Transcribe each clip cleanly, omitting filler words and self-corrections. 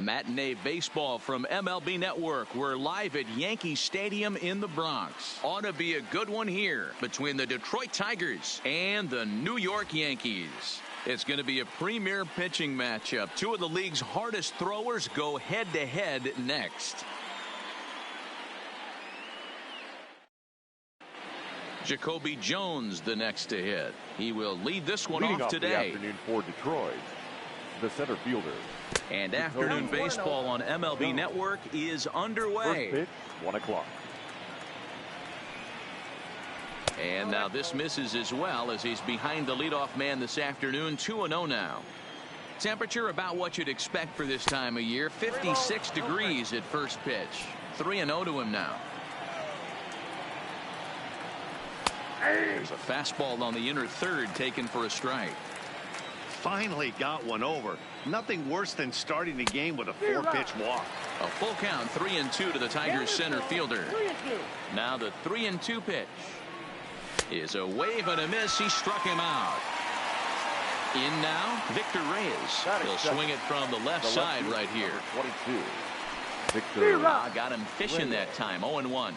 Matinee baseball from MLB Network. We're live at Yankee Stadium in the Bronx. Ought to be a good one here between the Detroit Tigers and the New York Yankees. It's going to be a premier pitching matchup. Two of the league's hardest throwers go head-to-head next. Jacoby Jones the next to hit. He will lead this one off today. The afternoon for Detroit, the center fielder. And afternoon baseball on MLB Network is underway. First pitch, 1 o'clock. And now this misses as well as he's behind the leadoff man this afternoon. 2-0 now. Temperature about what you'd expect for this time of year. 56 degrees at first pitch. 3-0 to him now. There's a fastball on the inner third taken for a strike. Finally got one over. Nothing worse than starting the game with a 4-pitch walk. A full count, 3-2 to the Tigers center fielder. Now the 3-2 pitch is a wave and a miss. He struck him out. In now, Victor Reyes. He'll swing it from the left side right here. 22. Victor. Got him fishing that time. 0-1.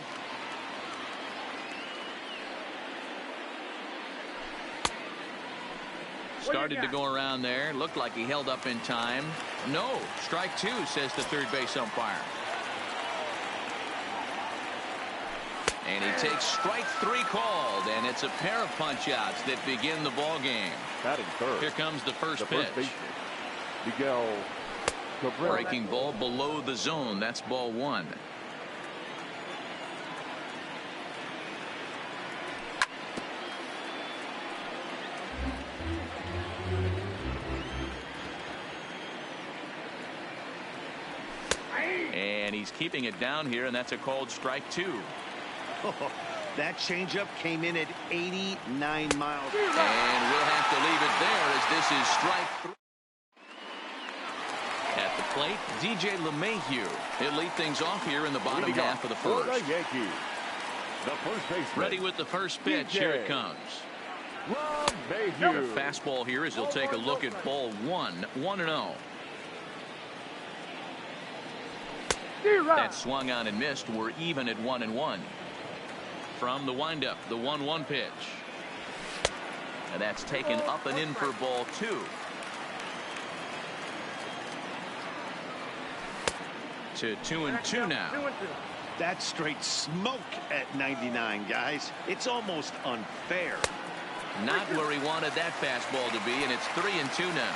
Started to go around there. Looked like he held up in time. No. Strike two, says the third base umpire. And he takes strike three called. And it's a pair of punch outs that begin the ball game. Batting third. Here comes the first pitch. Miguel Cabrera. Breaking ball below the zone. That's ball one. And he's keeping it down here, and that's a called strike two. Oh, that changeup came in at 89 miles. And we'll have to leave it there as this is strike three. At the plate, DJ LeMahieu. He'll lead things off here in the bottom half of the first. The Yankees, the first baseman. Ready with the first pitch. Here it comes. LeMahieu. The fastball here as he'll take a look at ball one. 1-0. That swung on and missed. We're even at 1-1. From the windup, the 1-1 pitch. And that's taken up and in for ball two. To 2-2 now. That's straight smoke at 99, guys. It's almost unfair. Not where he wanted that fastball to be, and it's 3-2 now.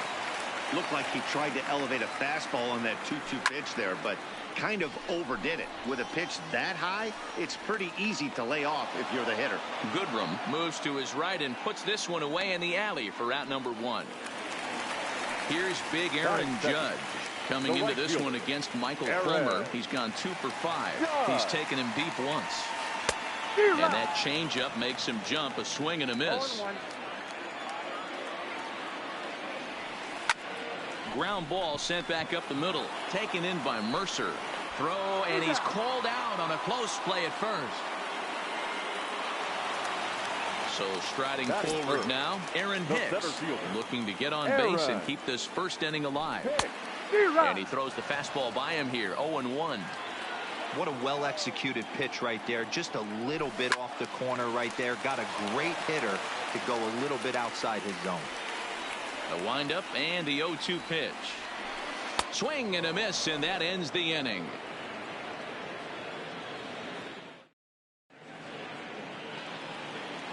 Looked like he tried to elevate a fastball on that 2-2 pitch there, but kind of overdid it. With a pitch that high, it's pretty easy to lay off if you're the hitter. Goodrum moves to his right and puts this one away in the alley for out number one. Here's big Aaron Judge coming into this one against Michael Fulmer. He's gone 2 for 5. He's taken him deep once. And that changeup makes him jump. A swing and a miss. Ground ball sent back up the middle. Taken in by Mercer. Throw, and he's called out on a close play at first. So striding forward now, Aaron Hicks looking to get on base and keep this first inning alive. And he throws the fastball by him here. 0-1. What a well-executed pitch right there. Just a little bit off the corner right there. Got a great hitter to go a little bit outside his zone. The windup and the 0-2 pitch. Swing and a miss, and that ends the inning.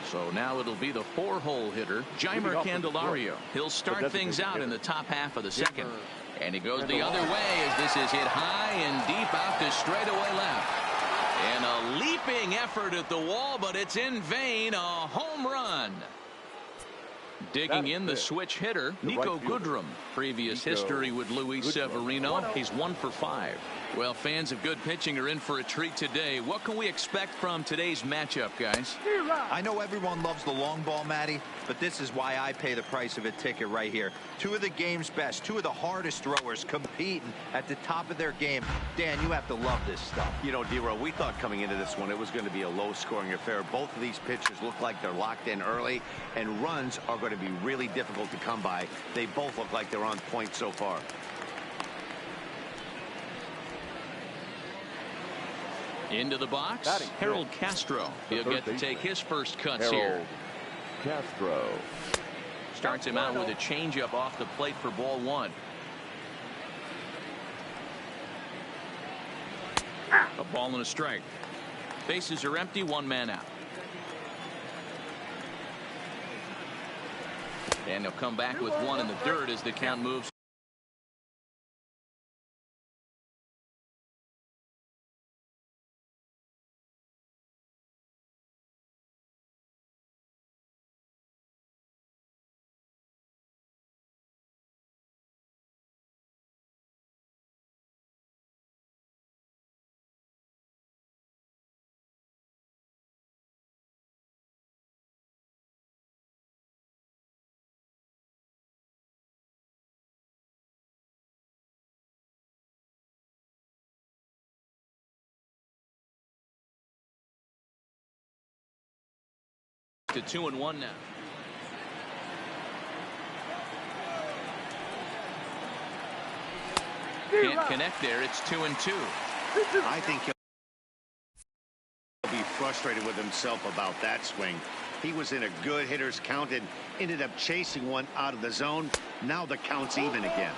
So now it'll be the 4-hole hitter, Jeimer Candelario. He'll start things out in the top half of the second. And he goes the other way as this is hit high and deep out to straightaway left. And a leaping effort at the wall, but it's in vain. A home run. Digging in the switch hitter, Nico Goodrum. Previous history with Luis Severino. He's 1 for 5. Well, fans of good pitching are in for a treat today. What can we expect from today's matchup, guys? I know everyone loves the long ball, Matty, but this is why I pay the price of a ticket right here. Two of the game's best, two of the hardest throwers competing at the top of their game. Dan, you have to love this stuff. You know, D-Row, we thought coming into this one it was going to be a low-scoring affair. Both of these pitchers look like they're locked in early, and runs are going to be really difficult to come by. They both look like they're on point so far. Into the box, Harold Castro. He'll get to take his first cuts Harold here. Castro. Starts him out with a changeup off the plate for ball one. A ball and a strike. Bases are empty, one man out. And he'll come back with one in the dirt as the count moves. To 2-1 now. Can't connect there. It's 2-2. I think he'll be frustrated with himself about that swing. He was in a good hitter's count and ended up chasing one out of the zone. Now the count's even again.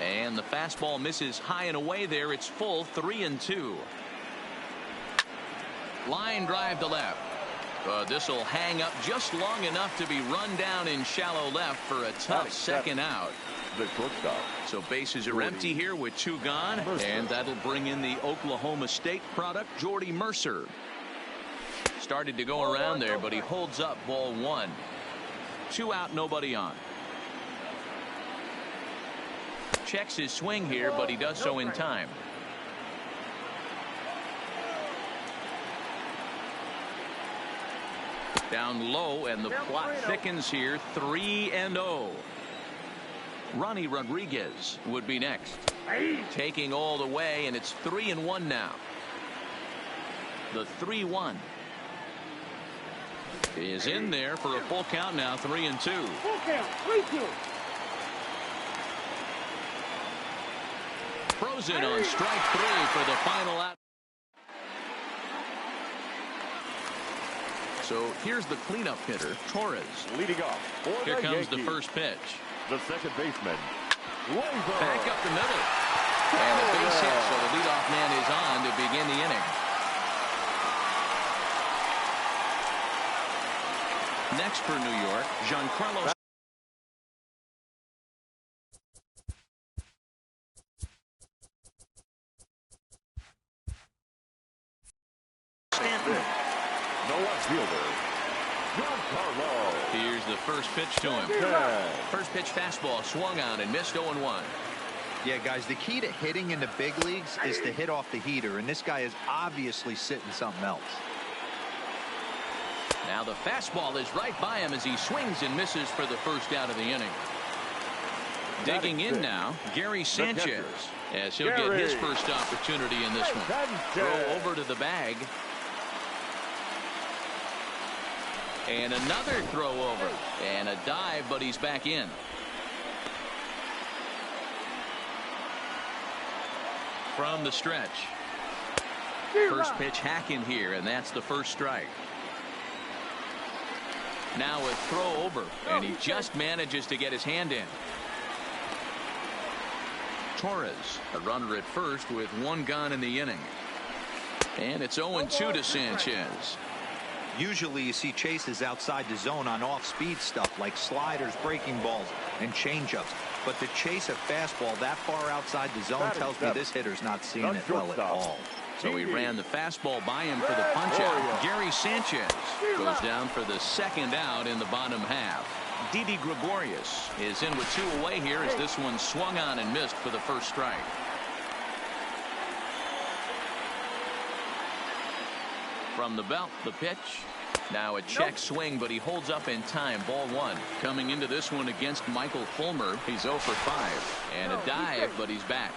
And the fastball misses high and away there. It's full, 3-2. Line drive to left. This will hang up just long enough to be run down in shallow left for a tough second out. The shortstop. So bases are empty here with two gone, and that'll bring in the Oklahoma State product, Jordy Mercer. Started to go around there, but he holds up ball one. 2 out, nobody on. Checks his swing here, but he does so in time. Down low, and the plot thickens here. 3-0. Ronnie Rodriguez would be next. Taking all the way, and it's 3-1 now. The 3-1 is in there for a full count now. 3-2. Full count. 3-2. Frozen on strike 3 for the final out. So here's the cleanup hitter, Torres. Leading off. Here comes the first pitch. The second baseman. Back up the middle. And a base hit, so the leadoff man is on to begin the inning. Next for New York, Giancarlo Stanton. No outfielder. Giancarlo. Here's the first pitch to him. First pitch fastball swung on and missed 0-1. Yeah, guys, the key to hitting in the big leagues is to hit off the heater, and this guy is obviously sitting something else. Now the fastball is right by him as he swings and misses for the first out of the inning. Digging in now, Gary Sanchez, as he'll get his first opportunity in this one. Throw over to the bag. And another throw over. And a dive, but he's back in. From the stretch. First pitch hack in here, and that's the first strike. Now a throw over, and he just manages to get his hand in. Torres, a runner at first with one gone in the inning. And it's 0-2 to Sanchez. Usually you see chases outside the zone on off-speed stuff like sliders, breaking balls, and changeups. But to chase a fastball that far outside the zone tells me this hitter's not seeing it well at all. So he ran the fastball by him for the punch-out. Gary Sanchez goes down for the second out in the bottom half. Didi Gregorius is in with 2 away here as this one swung on and missed for the first strike. From the belt, the pitch. Now a check swing, but he holds up in time. Ball one. Coming into this one against Michael Fulmer. He's 0 for 5. And a dive, but he's back.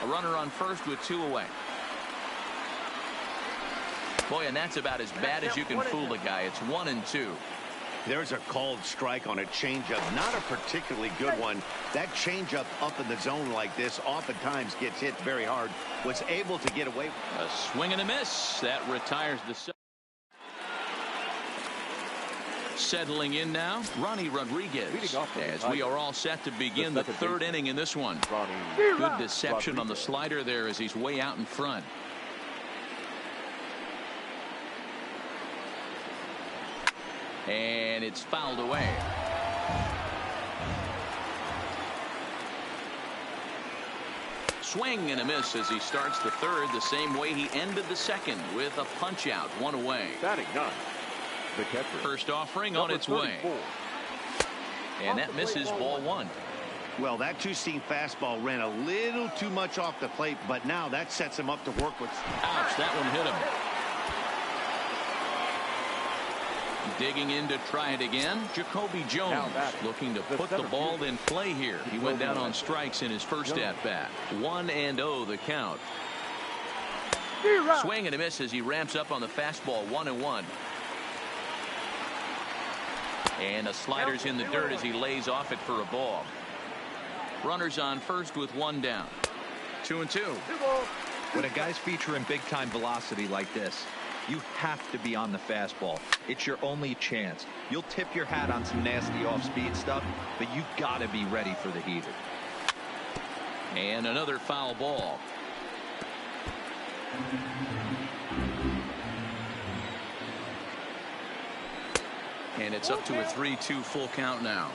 A runner on first with 2 away. Boy, and that's about as bad as you can fool a guy. It's 1-2. There's a called strike on a changeup, not a particularly good one. That changeup up in the zone like this oftentimes gets hit very hard. Was able to get away. A swing and a miss. That retires the set. Settling in now, Ronnie Rodriguez, as we are all set to begin the third inning in this one. Good deception on the slider there as he's way out in front. And it's fouled away. Swing and a miss as he starts the third the same way he ended the second, with a punch out, one away. Batting none. The catcher. First offering on its way. And that misses, ball one. Well, that two-seam fastball ran a little too much off the plate, but now that sets him up to work with. Ouch, that one hit him. Digging in to try it again, Jacoby Jones looking to put the ball in play here. He went down on strikes in his first at-bat. 1-0 the count. Swing and a miss as he ramps up on the fastball. 1-1. And a slider's in the dirt as he lays off it for a ball. Runners on first with one down. 2-2. When a guy's featuring big-time velocity like this, you have to be on the fastball. It's your only chance. You'll tip your hat on some nasty off-speed stuff, but you gotta be ready for the heater. And another foul ball. And it's up to a 3-2 full count now.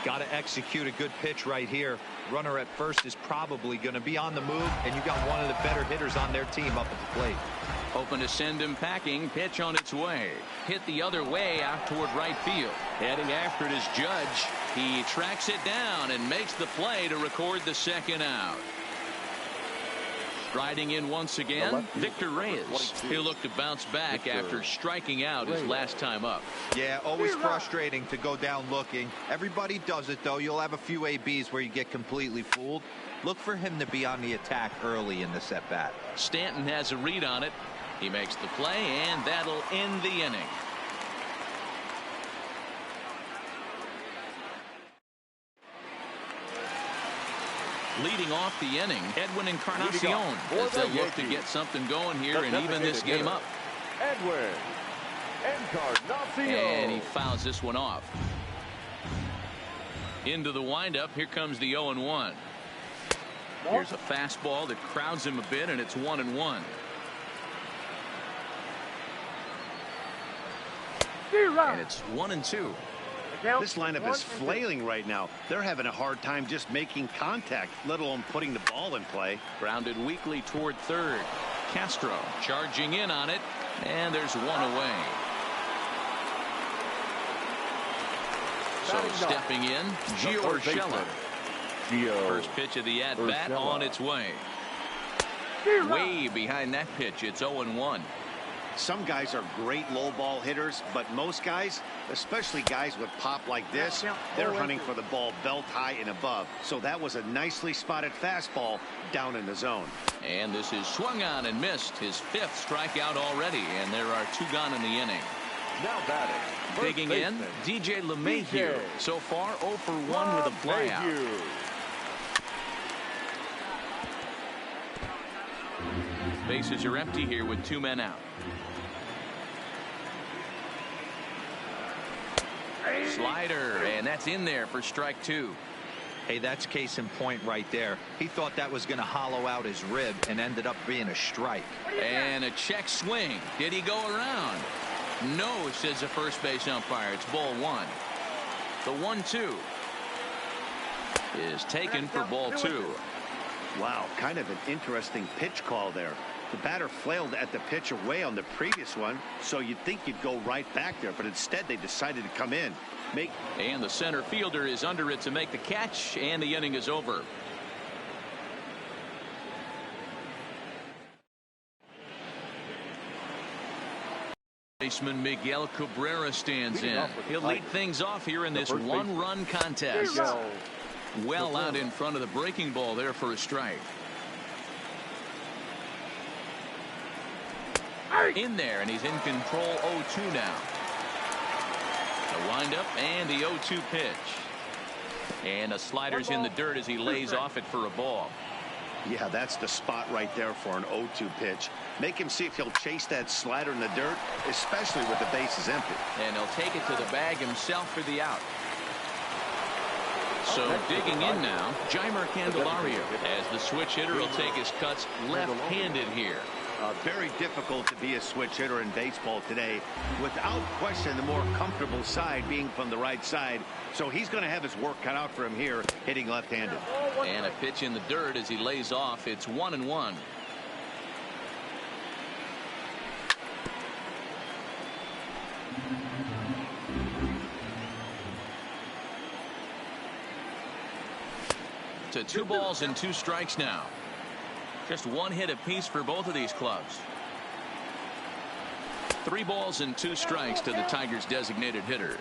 Got to execute a good pitch right here. Runner at first is probably going to be on the move, and you got one of the better hitters on their team up at the plate. Hoping to send him packing. Pitch on its way. Hit the other way out toward right field. Heading after it is Judge. He tracks it down and makes the play to record the second out. Striding in once again, Victor Reyes. He'll look to bounce back after striking out his last time up. Yeah, always frustrating to go down looking. Everybody does it, though. You'll have a few ABs where you get completely fooled. Look for him to be on the attack early in this at-bat. Stanton has a read on it. He makes the play, and that'll end the inning. Leading off the inning, Edwin Encarnacion, as they look to get something going here and even this game up. Edwin Encarnacion. And he fouls this one off. Into the windup, here comes the 0-1. Here's a fastball that crowds him a bit, and it's 1-1. And it's 1-2. This lineup is flailing right now. They're having a hard time just making contact, let alone putting the ball in play. Grounded weakly toward third. Castro charging in on it, and there's one away. So stepping in, Gio Urshela. First pitch of the at-bat on its way. Way behind that pitch, it's 0-1. Some guys are great low ball hitters, but most guys, especially guys with pop like this, they're hunting for the ball belt high and above. So that was a nicely spotted fastball down in the zone. And this is swung on and missed, his fifth strikeout already, and there are two gone in the inning. Now batting. Digging in, DJ LeMahieu. So far 0 for 1 with a flyout. Bases are empty here with two men out. Slider, and that's in there for strike two. Hey, that's case in point right there. He thought that was going to hollow out his rib and ended up being a strike. And a check swing. Did he go around? No, says the first base umpire. It's ball one. The 1-2 is taken for ball two. Wow, kind of an interesting pitch call there. The batter flailed at the pitch away on the previous one, so you'd think you'd go right back there, but instead they decided to come in. And the center fielder is under it to make the catch, and the inning is over. Baseman Miguel Cabrera stands in. He'll lead things off here in this one-run contest. Well out in front of the breaking ball there for a strike. In there, and he's in control. 0-2 now. The windup and the 0-2 pitch. And a slider's in the dirt as he lays off it for a ball. Yeah, that's the spot right there for an 0-2 pitch. Make him see if he'll chase that slider in the dirt, especially with the bases empty. And he'll take it to the bag himself for the out. So digging in now, Jeimer Candelario, as the switch hitter will take his cuts left-handed here. Very difficult to be a switch hitter in baseball today. Without question, the more comfortable side being from the right side. So he's going to have his work cut out for him here, hitting left-handed. And a pitch in the dirt as he lays off. It's 1-1. To 2 balls and 2 strikes now. Just 1 hit apiece for both of these clubs. 3 balls and 2 strikes to the Tigers' designated hitter.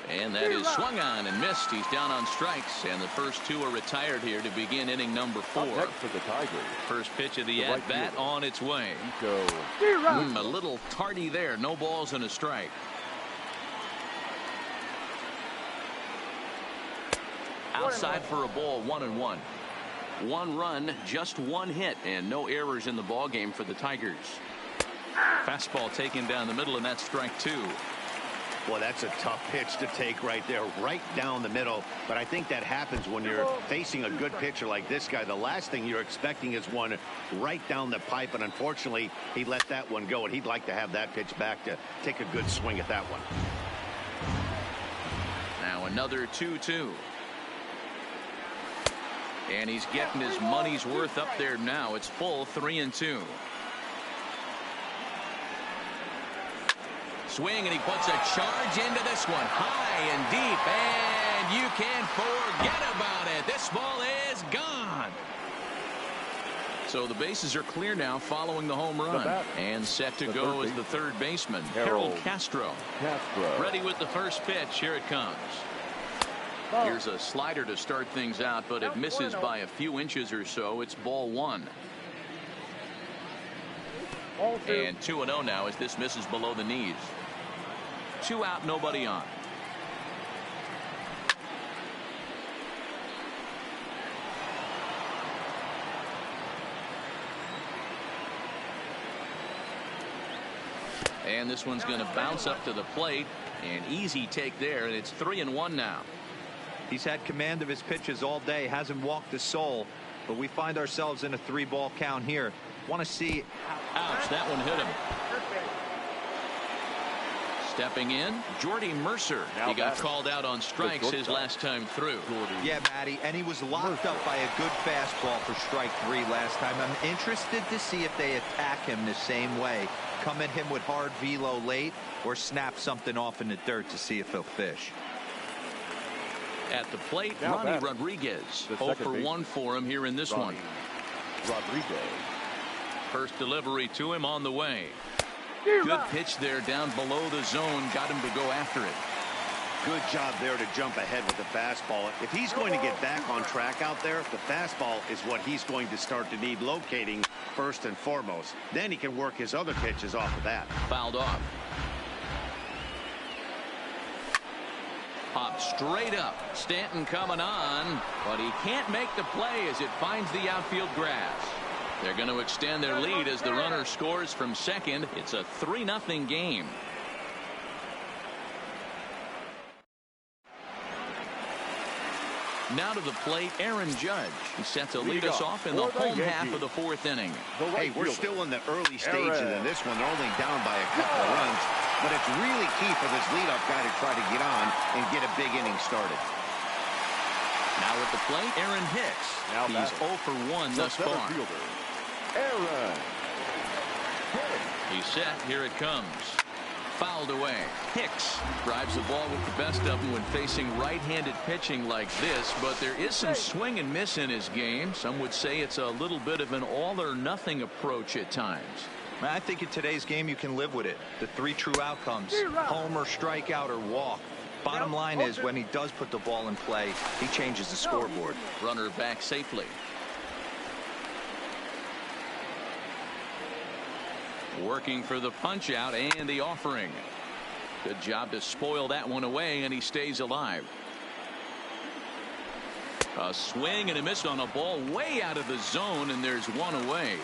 And that is swung on and missed. He's down on strikes, and the first 2 are retired here to begin inning number 4. Next for the Tigers. First pitch of the at-bat on its way. A little tardy there. No balls and a strike. Outside for a ball, 1-1. 1 run, just 1 hit, and no errors in the ball game for the Tigers. Fastball taken down the middle, and that's strike 2. Well, that's a tough pitch to take right there, right down the middle. But I think that happens when you're facing a good pitcher like this guy. The last thing you're expecting is one right down the pipe, and unfortunately, he let that one go, and he'd like to have that pitch back to take a good swing at that one. Now another 2-2. And he's getting his money's worth up there now. It's full 3-2. Swing, and he puts a charge into this one. High and deep, and you can't forget about it. This ball is gone. So the bases are clear now following the home run. And set to go is the third baseman, Harold Castro. Ready with the first pitch. Here it comes. Here's a slider to start things out, but it misses by a few inches or so. It's ball 1. And 2-0 now as this misses below the knees. 2 out, nobody on. And this one's going to bounce up to the plate. An easy take there, and it's 3-1 now. He's had command of his pitches all day, hasn't walked a soul, but we find ourselves in a 3-ball count here. Want to see. Ouch, that one hit him. Stepping in, Jordy Mercer. He got called out on strikes his last time through. Yeah, Matty, and he was locked up by a good fastball for strike 3 last time. I'm interested to see if they attack him the same way. Come at him with hard velo late, or snap something off in the dirt to see if he'll fish. At the plate, Ronnie Rodriguez. 0 for 1 for him here in this one. Rodriguez. First delivery to him on the way. Good pitch there down below the zone. Got him to go after it. Good job there to jump ahead with the fastball. If he's going to get back on track out there, the fastball is what he's going to start to need locating first and foremost. Then he can work his other pitches off of that. Fouled off. Popped straight up. Stanton coming on, but he can't make the play as it finds the outfield grass. They're going to extend their lead as the runner scores from second. It's a 3-0 game. Now to the plate, Aaron Judge. He's set to lead us off in the home half of the 4th inning. Hey, we're still in the early stages of this one. They're only down by a couple of runs. But it's really key for this leadoff guy to try to get on and get a big inning started. Now at the plate, Aaron Hicks. He's 0 for 1 thus far. Aaron. He's set. Here it comes. Fouled away. Hicks drives the ball with the best of them when facing right-handed pitching like this, but there is some swing and miss in his game. Some would say it's a little bit of an all-or-nothing approach at times. I think in today's game you can live with it. The 3 true outcomes: homer, strikeout, or walk. Bottom line is, when he does put the ball in play, he changes the scoreboard. Runner back safely. Working for the punch out and the offering. Good job to spoil that one away, and he stays alive. A swing and a miss on a ball way out of the zone, and there's one away.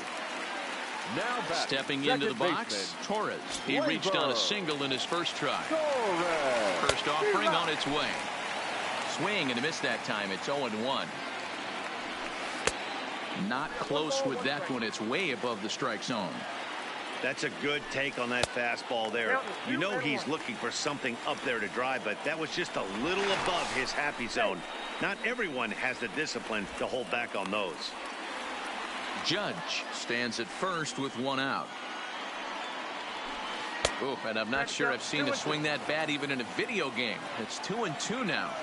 Now back. Stepping into the box, baseman, Torres. He reached on a single in his first try. First offering on its way. Swing and a miss that time. It's 0-1. Not close with that one. It's way above the strike zone. That's a good take on that fastball there. You know he's looking for something up there to drive, but that was just a little above his happy zone. Not everyone has the discipline to hold back on those. Judge stands at first with one out. Oof, and I'm not sure I've seen a swing that bad even in a video game. It's 2-2 now.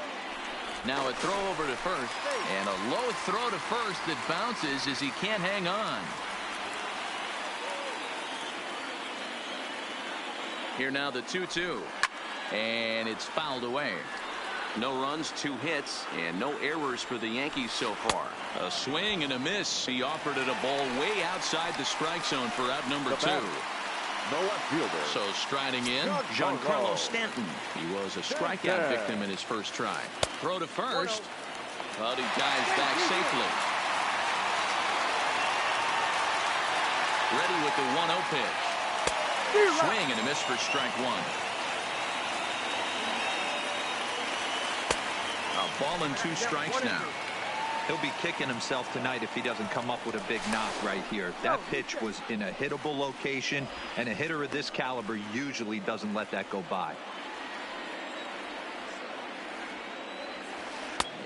Now a throw over to first, and a low throw to first that bounces as he can't hang on. Here now the 2-2, and it's fouled away. No runs, 2 hits, and no errors for the Yankees so far. A swing and a miss. He offered it a ball way outside the strike zone for out number 2. The left fielder. So striding in, Giancarlo Stanton. He was a strikeout victim in his first try. Throw to first, but he dives back safely. Ready with the 1-0 pitch. Swing and a miss for strike 1. A ball and 2 strikes now. He'll be kicking himself tonight if he doesn't come up with a big knock right here. That pitch was in a hittable location, and a hitter of this caliber usually doesn't let that go by.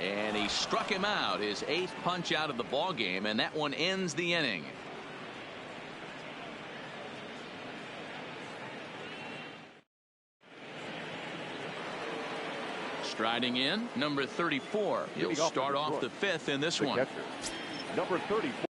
And he struck him out, his 8th punch out of the ball game, and that one ends the inning. Striding in, number 34. He'll start off the 5th in this one. Number 34.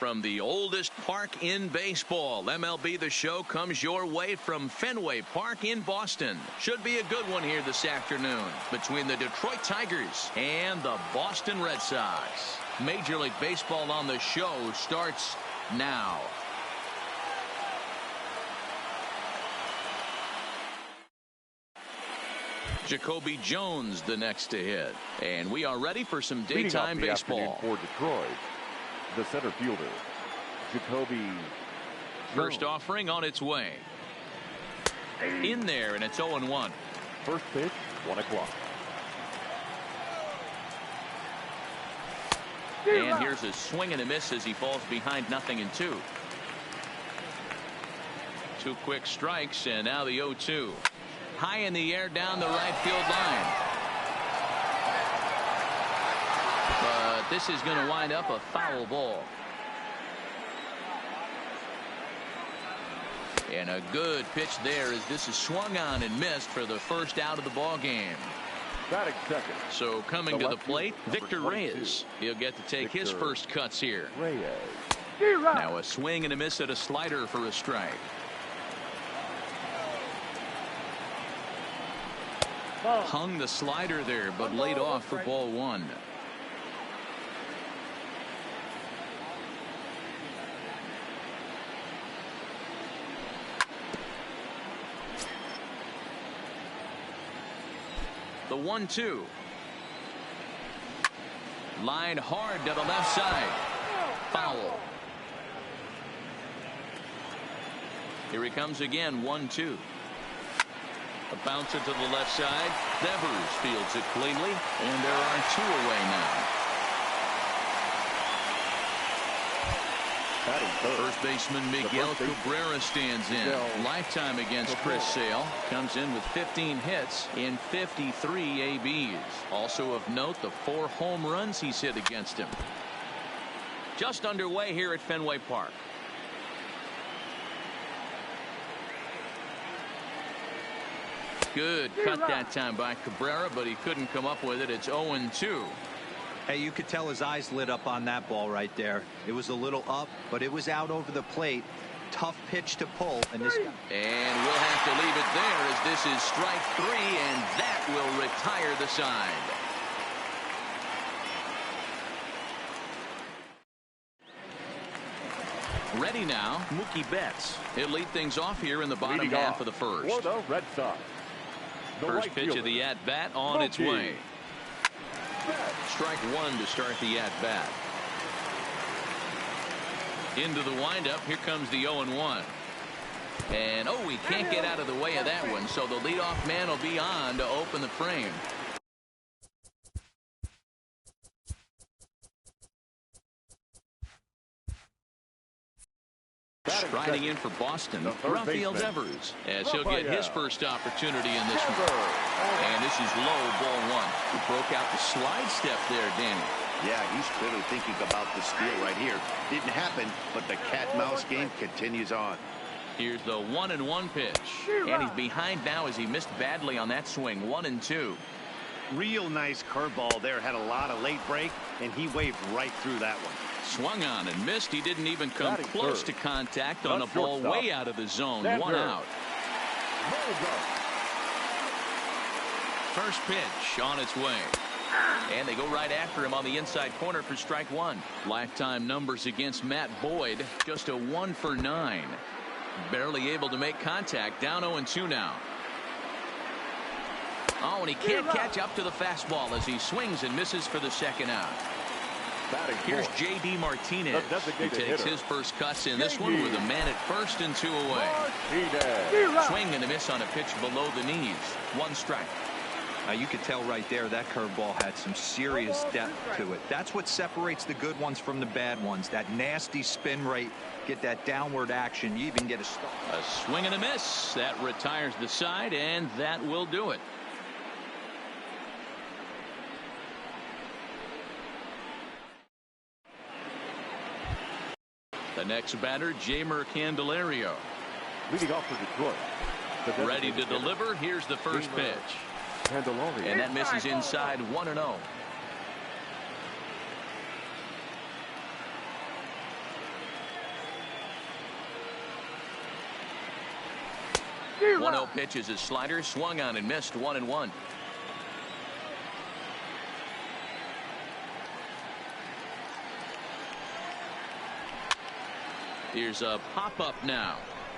from the oldest park in baseball. MLB The Show comes your way from Fenway Park in Boston. Should be a good one here this afternoon between the Detroit Tigers and the Boston Red Sox. Major League Baseball on the Show starts now. Jacoby Jones the next to hit. And we are ready for some daytime baseball. For Detroit, the center fielder, Jacoby Jones. First offering on its way. In there, and it's 0-1. First pitch, 1 o'clock. And here's a swing and a miss as he falls behind 0-2. 2 quick strikes, and now the 0-2. High in the air down the right field line. But this is going to wind up a foul ball. And a good pitch there as this is swung on and missed for the first out of the ball game. Batting second. So coming to the plate, Victor Reyes. He'll get to take his first cuts here. Now a swing and a miss at a slider for a strike. Hung the slider there, but laid off for ball 1. The 1-2. Line hard to the left side. Foul. Here he comes again, 1-2. A bouncer to the left side. Devers fields it cleanly, and there are 2 away now. First baseman Miguel Cabrera stands in. Lifetime against Chris Sale. Comes in with 15 hits in 53 ABs. Also of note, the 4 home runs he's hit against him. Just underway here at Fenway Park. Good cut that time by Cabrera, but he couldn't come up with it. It's 0-2. Hey, you could tell his eyes lit up on that ball right there. It was a little up, but it was out over the plate. Tough pitch to pull, and this guy. And we'll have to leave it there as this is strike 3, and that will retire the side. Ready now, Mookie Betts. He'll lead things off here in the bottom half of the first. For the Red Sox. First pitch of the at-bat on its way. Strike 1 to start the at-bat. Into the windup. Here comes the 0-1. And, oh, he can't get out of the way of that one, so the leadoff man will be on to open the frame. Striding in for Boston, Rafael Devers, as he'll get his first opportunity in this one. And this is low, ball 1. He broke out the slide step there, Danny. Yeah, he's clearly thinking about the steal right here. Didn't happen, but the cat-mouse game continues on. Here's the 1-1 pitch. And he's behind now as he missed badly on that swing. 1-2. Real nice curveball there. Had a lot of late break, and he waved right through that one. Swung on and missed. He didn't even come close to contact on a ball way out of the zone. 1 out. First pitch on its way. And they go right after him on the inside corner for strike 1. Lifetime numbers against Matt Boyd. Just a 1 for 9. Barely able to make contact. Down 0-2 now. Oh, and he can't catch up to the fastball as he swings and misses for the second out. Here's J.D. Martinez. He takes his first cuts in this one with a man at first and 2 away. Swing and a miss on a pitch below the knees. 1 strike. You could tell right there that curveball had some serious depth to it. That's what separates the good ones from the bad ones. That nasty spin rate, get that downward action. You even get a stop. A swing and a miss. That retires the side, and that will do it. The next batter, Jeimer Candelario. Leading off for Detroit. Ready to deliver. Here's the first pitch. And that misses inside 1-0. 1-0 pitch is his slider, swung on and missed. 1-1. Here's a pop-up now.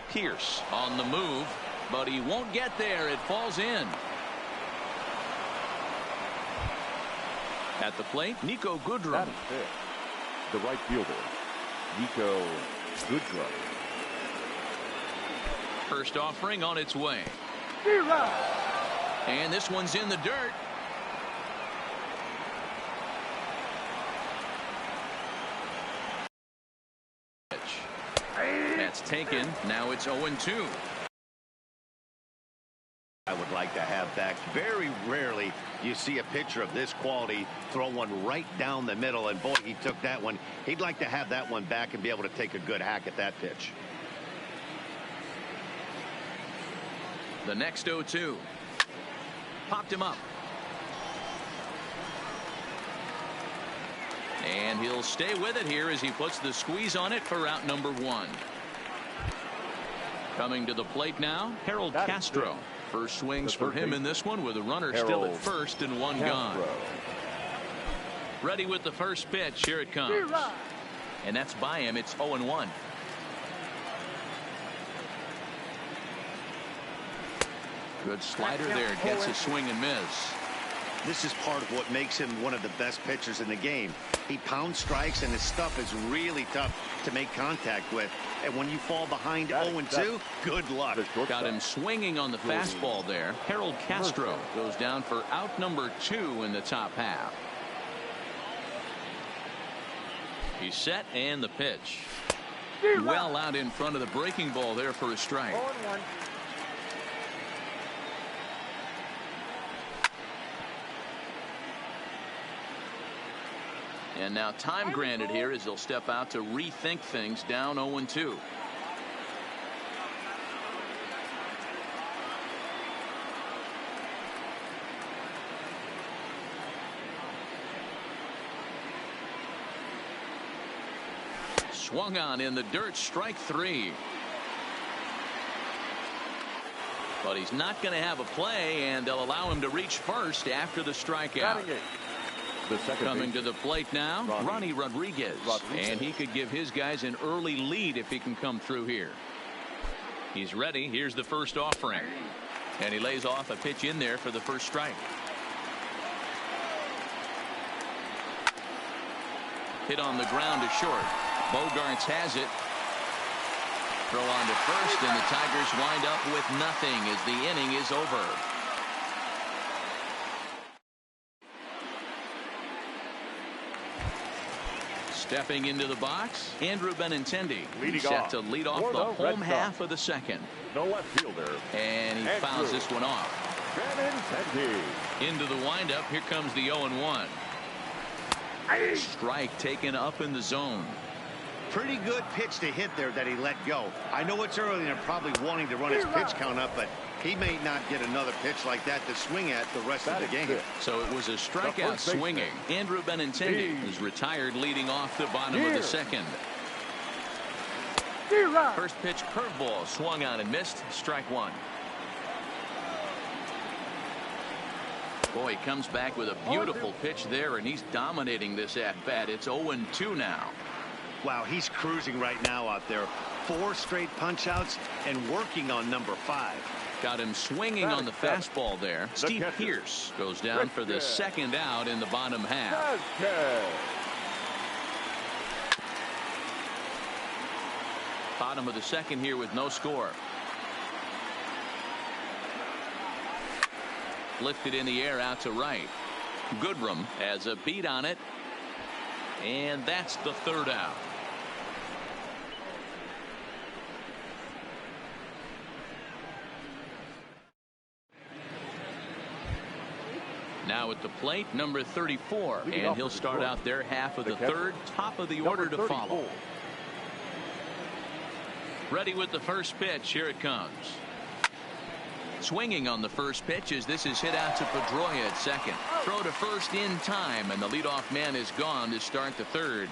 Pierce on the move, but he won't get there. It falls in. At the plate, Nico Goodrum. That is it. The right fielder, Nico Goodrum. First offering on its way. And this one's in the dirt. That's taken. Now it's 0-2. I would like to have back. Very rarely you see a pitcher of this quality throw one right down the middle, and boy, he took that one. He'd like to have that one back and be able to take a good hack at that pitch. The next 0-2. Popped him up. And he'll stay with it here as he puts the squeeze on it for out number 1. Coming to the plate now, Harold Castro. First swings for him in this one with a runner still at first and one gone. Ready with the first pitch. Here it comes. And that's by him. It's 0-1. Good slider there. Gets a swing and miss. This is part of what makes him one of the best pitchers in the game. He pounds strikes, and his stuff is really tough to make contact with. And when you fall behind 0-2, good luck. Got him swinging on the fastball there. Harold Castro goes down for out number 2 in the top half. He's set, and the pitch. Well out in front of the breaking ball there for a strike. And now time granted here as he'll step out to rethink things, down 0-2. Swung on in the dirt, strike 3. But he's not going to have a play, and they'll allow him to reach first after the strikeout. Coming to the plate now, Ronnie Rodriguez. And he could give his guys an early lead if he can come through here. He's ready. Here's the first offering. And he lays off a pitch in there for the first strike. Hit on the ground to short. Bogarts has it. Throw on to first, and the Tigers wind up with nothing as the inning is over. Stepping into the box, Andrew Benintendi set to lead off the home half of the second. The left fielder. And he fouls this one off. Benintendi. Into the windup, here comes the 0-1. Strike taken up in the zone. Pretty good pitch to hit there that he let go. I know it's early and they're probably wanting to run his pitch count up, but he may not get another pitch like that to swing at the rest of the game. So it was a strikeout swinging. Andrew Benintendi is retired leading off the bottom of the second. First pitch curveball swung on and missed. Strike 1. Boy, he comes back with a beautiful pitch there, and he's dominating this at-bat. It's 0-2 now. Wow, he's cruising right now out there. 4 straight punch-outs and working on number 5. Got him swinging on the fastball there. Steve Pierce goes down for the second out in the bottom half. Bottom of the second here with no score. Lifted in the air out to right. Goodrum has a beat on it. And that's the third out. Now at the plate, number 34, and he'll start out their half of the third, top of the order to follow. Ready with the first pitch. Here it comes. Swinging on the first pitch as this is hit out to Pedroia at second. Throw to first in time, and the leadoff man is gone to start the third.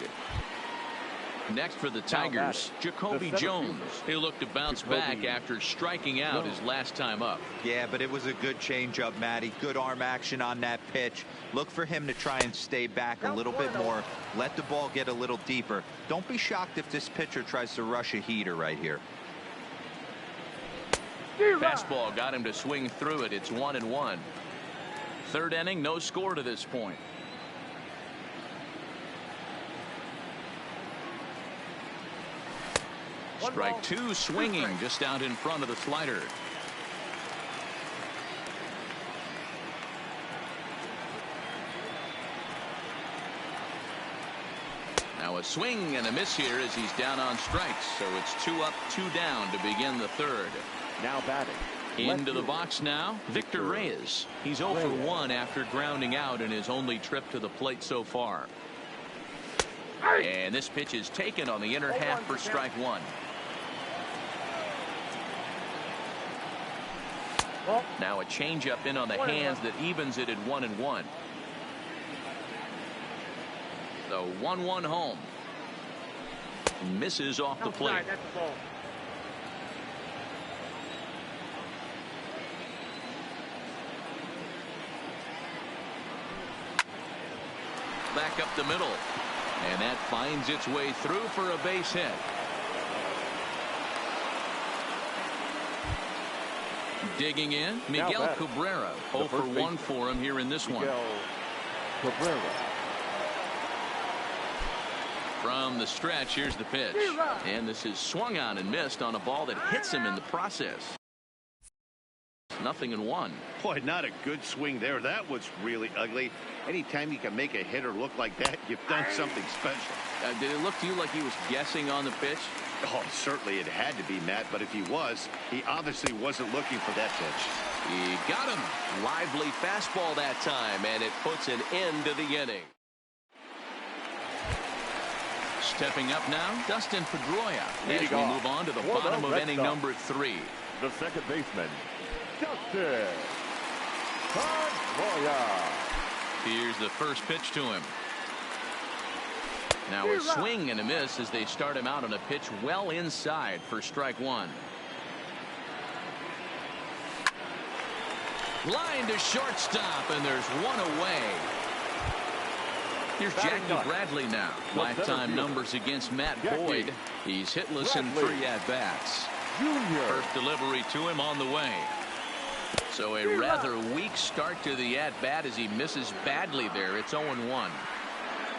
Next for the Tigers, Jacoby Jones. He'll look to bounce back after striking out his last time up. Yeah, but it was a good changeup, Matty. Good arm action on that pitch. Look for him to try and stay back a little bit more. Let the ball get a little deeper. Don't be shocked if this pitcher tries to rush a heater right here. Fastball got him to swing through it. It's 1-1. Third inning, no score to this point. Strike two, swinging just out in front of the slider. Now a swing and a miss here as he's down on strikes. So it's 2 up, 2 down to begin the third. Now batting. Into the box now, Victor Reyes. He's 0 for 1 after grounding out in his only trip to the plate so far. And this pitch is taken on the inner half for strike one. Now a changeup in on the hands that evens it at 1-1. The 1-1 home. Misses off the plate. Back up the middle. And that finds its way through for a base hit. Digging in, Miguel Cabrera. 0 for 1 for him here in this one. Cabrera. From the stretch, here's the pitch. And this is swung on and missed on a ball that hits him in the process. 0-1. Boy, not a good swing there. That was really ugly. Anytime you can make a hitter look like that, you've done something special. Did it look to you like he was guessing on the pitch? Oh, certainly it had to be, Matt, but if he was, he obviously wasn't looking for that pitch. He got him. Lively fastball that time, and it puts an end to the inning. Stepping up now, Dustin Pedroia as we move on to the bottom of inning number 3. The second baseman, Dustin Pedroia. Here's the first pitch to him. Now a swing and a miss as they start him out on a pitch well inside for strike one. Line to shortstop, and there's one away. Here's Jackie Bradley now. Lifetime numbers against Matt Boyd. He's hitless in 3 at-bats. First delivery to him on the way. So a rather weak start to the at-bat as he misses badly there. It's 0-1.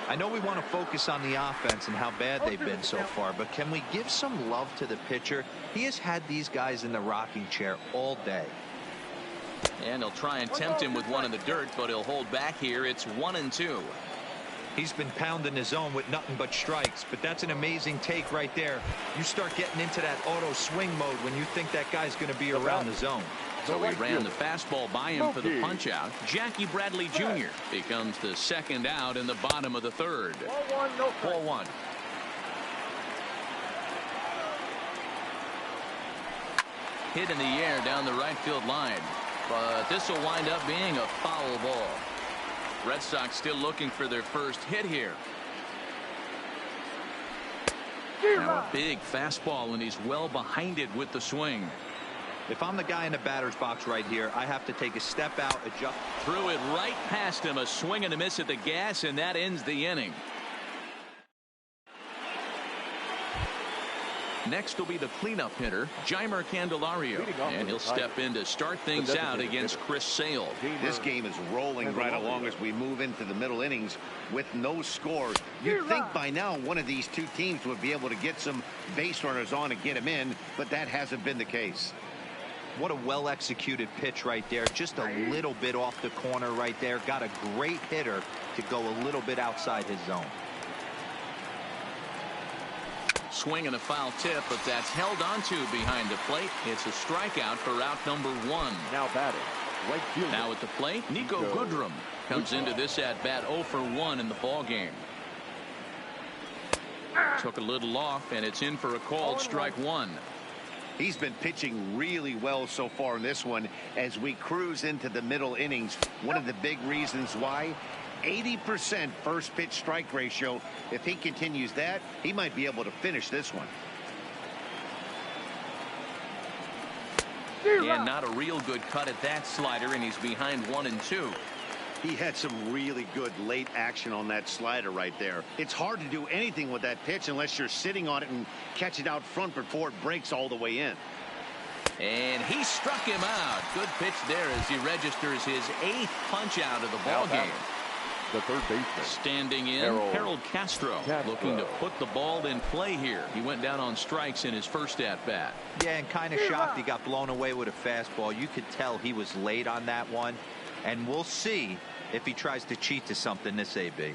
I know we want to focus on the offense and how bad they've been so far, but can we give some love to the pitcher? He has had these guys in the rocking chair all day. And he'll try and tempt him with one in the dirt, but he'll hold back here. It's 1-2. He's been pounding the zone with nothing but strikes, but that's an amazing take right there. You start getting into that auto swing mode when you think that guy's going to be around the zone. So he ran the fastball by him for the punch out. Jackie Bradley Jr. becomes the second out in the bottom of the third. 4-1. Hit in the air down the right field line, but this will wind up being a foul ball. Red Sox still looking for their first hit here. Now a big fastball, and he's well behind it with the swing. If I'm the guy in the batter's box right here, I have to take a step out, adjust. Threw it right past him. A swing and a miss at the gas, and that ends the inning. Next will be the cleanup hitter, Jeimer Candelario, and he'll step in to start things out against Chris Sale. This game is rolling right along as we move into the middle innings with no score. You'd think by now one of these two teams would be able to get some base runners on and get them in, but that hasn't been the case. What a well-executed pitch right there. Just a little bit off the corner right there. Got a great hitter to go a little bit outside his zone. Swing and a foul tip, but that's held onto behind the plate. It's a strikeout for out number 1. Now batting, right fielder. Now at the plate, Nico Goodrum comes into this at bat 0 for 1 in the ball game. Took a little off, and it's in for a called strike 1. He's been pitching really well so far in this one as we cruise into the middle innings. One of the big reasons why 80% first pitch strike ratio. If he continues that, he might be able to finish this one. And not a real good cut at that slider, and he's behind 1-2. He had some really good late action on that slider right there. It's hard to do anything with that pitch unless you're sitting on it and catch it out front before it breaks all the way in. And he struck him out. Good pitch there as he registers his 8th punch out of the ball game. The third baseman. Standing in, Harold Castro, looking to put the ball in play here. He went down on strikes in his first at-bat. Yeah, and kind of shocked he got blown away with a fastball. You could tell he was late on that one. And we'll see if he tries to cheat to something this AB.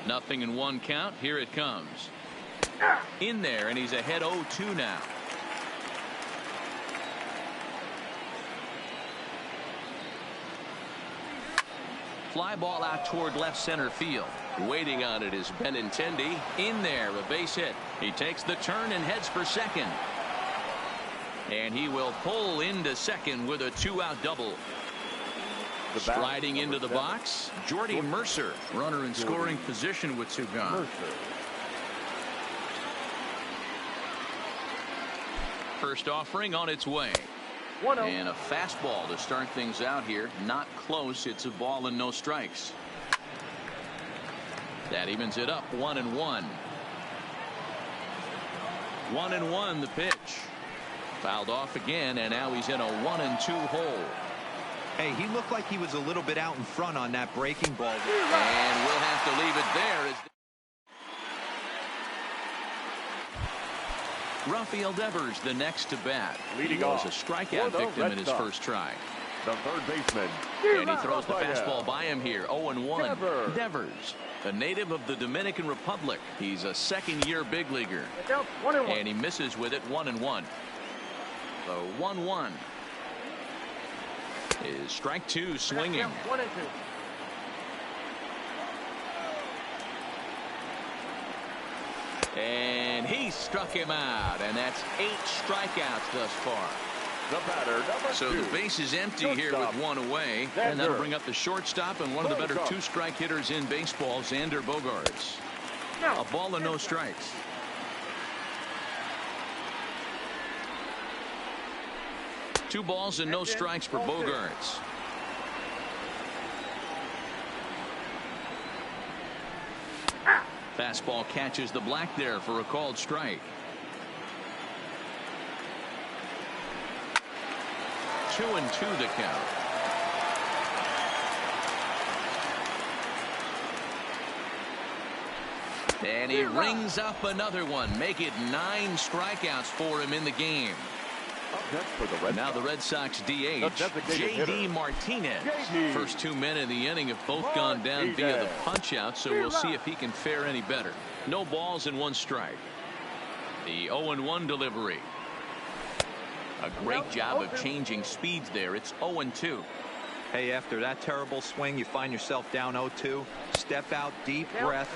Nothing in 1 count. Here it comes. In there, and he's ahead 0-2 now. Fly ball out toward left center field. Waiting on it is Benintendi. In there, a base hit. He takes the turn and heads for second. And he will pull into second with a 2-out double. Striding into the box, Jordy Mercer, runner in scoring position with 2 gone. First offering on its way. And a fastball to start things out here. Not close. It's a ball and no strikes. That evens it up 1-1. 1-1 the pitch. Fouled off again, and now he's in a 1-2 hole. Hey, he looked like he was a little bit out in front on that breaking ball. And we'll have to leave it there. Rafael Devers, the next to bat. He was a strikeout victim in his first try. The third baseman. And he throws the fastball by him here. 0-1. Devers, a native of the Dominican Republic. He's a second-year big leaguer. And he misses with it 1-1. So 1-1. Is strike 2 swinging. And he struck him out, and that's 8 strikeouts thus far. The batter, number 2. So the base is empty here with 1 away, and that'll bring up the shortstop and one of the better 2-strike hitters in baseball, Xander Bogaerts. A ball and no strikes. Two balls and no strikes for Bogaerts. Fastball catches the black there for a called strike. 2-2 the count. And he rings up another one. Make it 9 strikeouts for him in the game. Now the Red Sox DH, J.D. Martinez. First 2 men in the inning have both gone down via the punch-out, so we'll see if he can fare any better. No balls and 1 strike. The 0-1 delivery. A great job of changing speeds there. It's 0-2. Hey, after that terrible swing, you find yourself down 0-2. Step out, deep breath,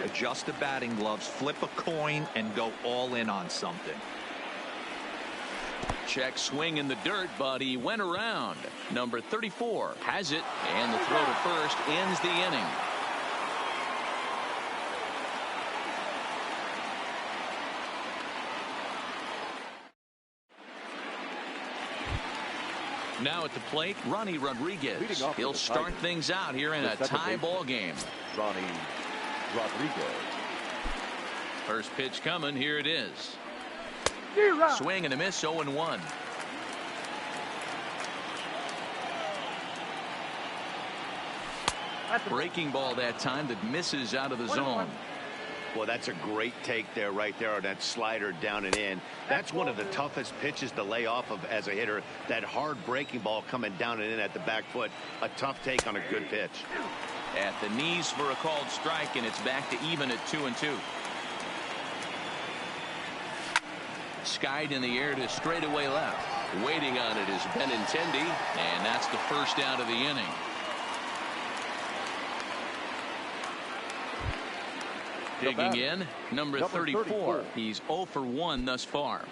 adjust the batting gloves, flip a coin, and go all in on something. Check swing in the dirt, but he went around. Number 34 has it, and the throw to first ends the inning. Now at the plate, Ronnie Rodriguez. He'll start things out here in a tie ball game. Ronnie Rodriguez. First pitch coming. Here it is. Swing and a miss. 0-1. Breaking ball that time that misses out of the zone. Well, that's a great take there, right there, on that slider down and in. That's one of the toughest pitches to lay off of as a hitter. That hard breaking ball coming down and in at the back foot. A tough take on a good pitch. At the knees for a called strike, and it's back to even at 2-2. Skied in the air to straightaway left. Waiting on it is Benintendi, and that's the first out of the inning. Digging in, number 34. He's 0 for 1 thus far.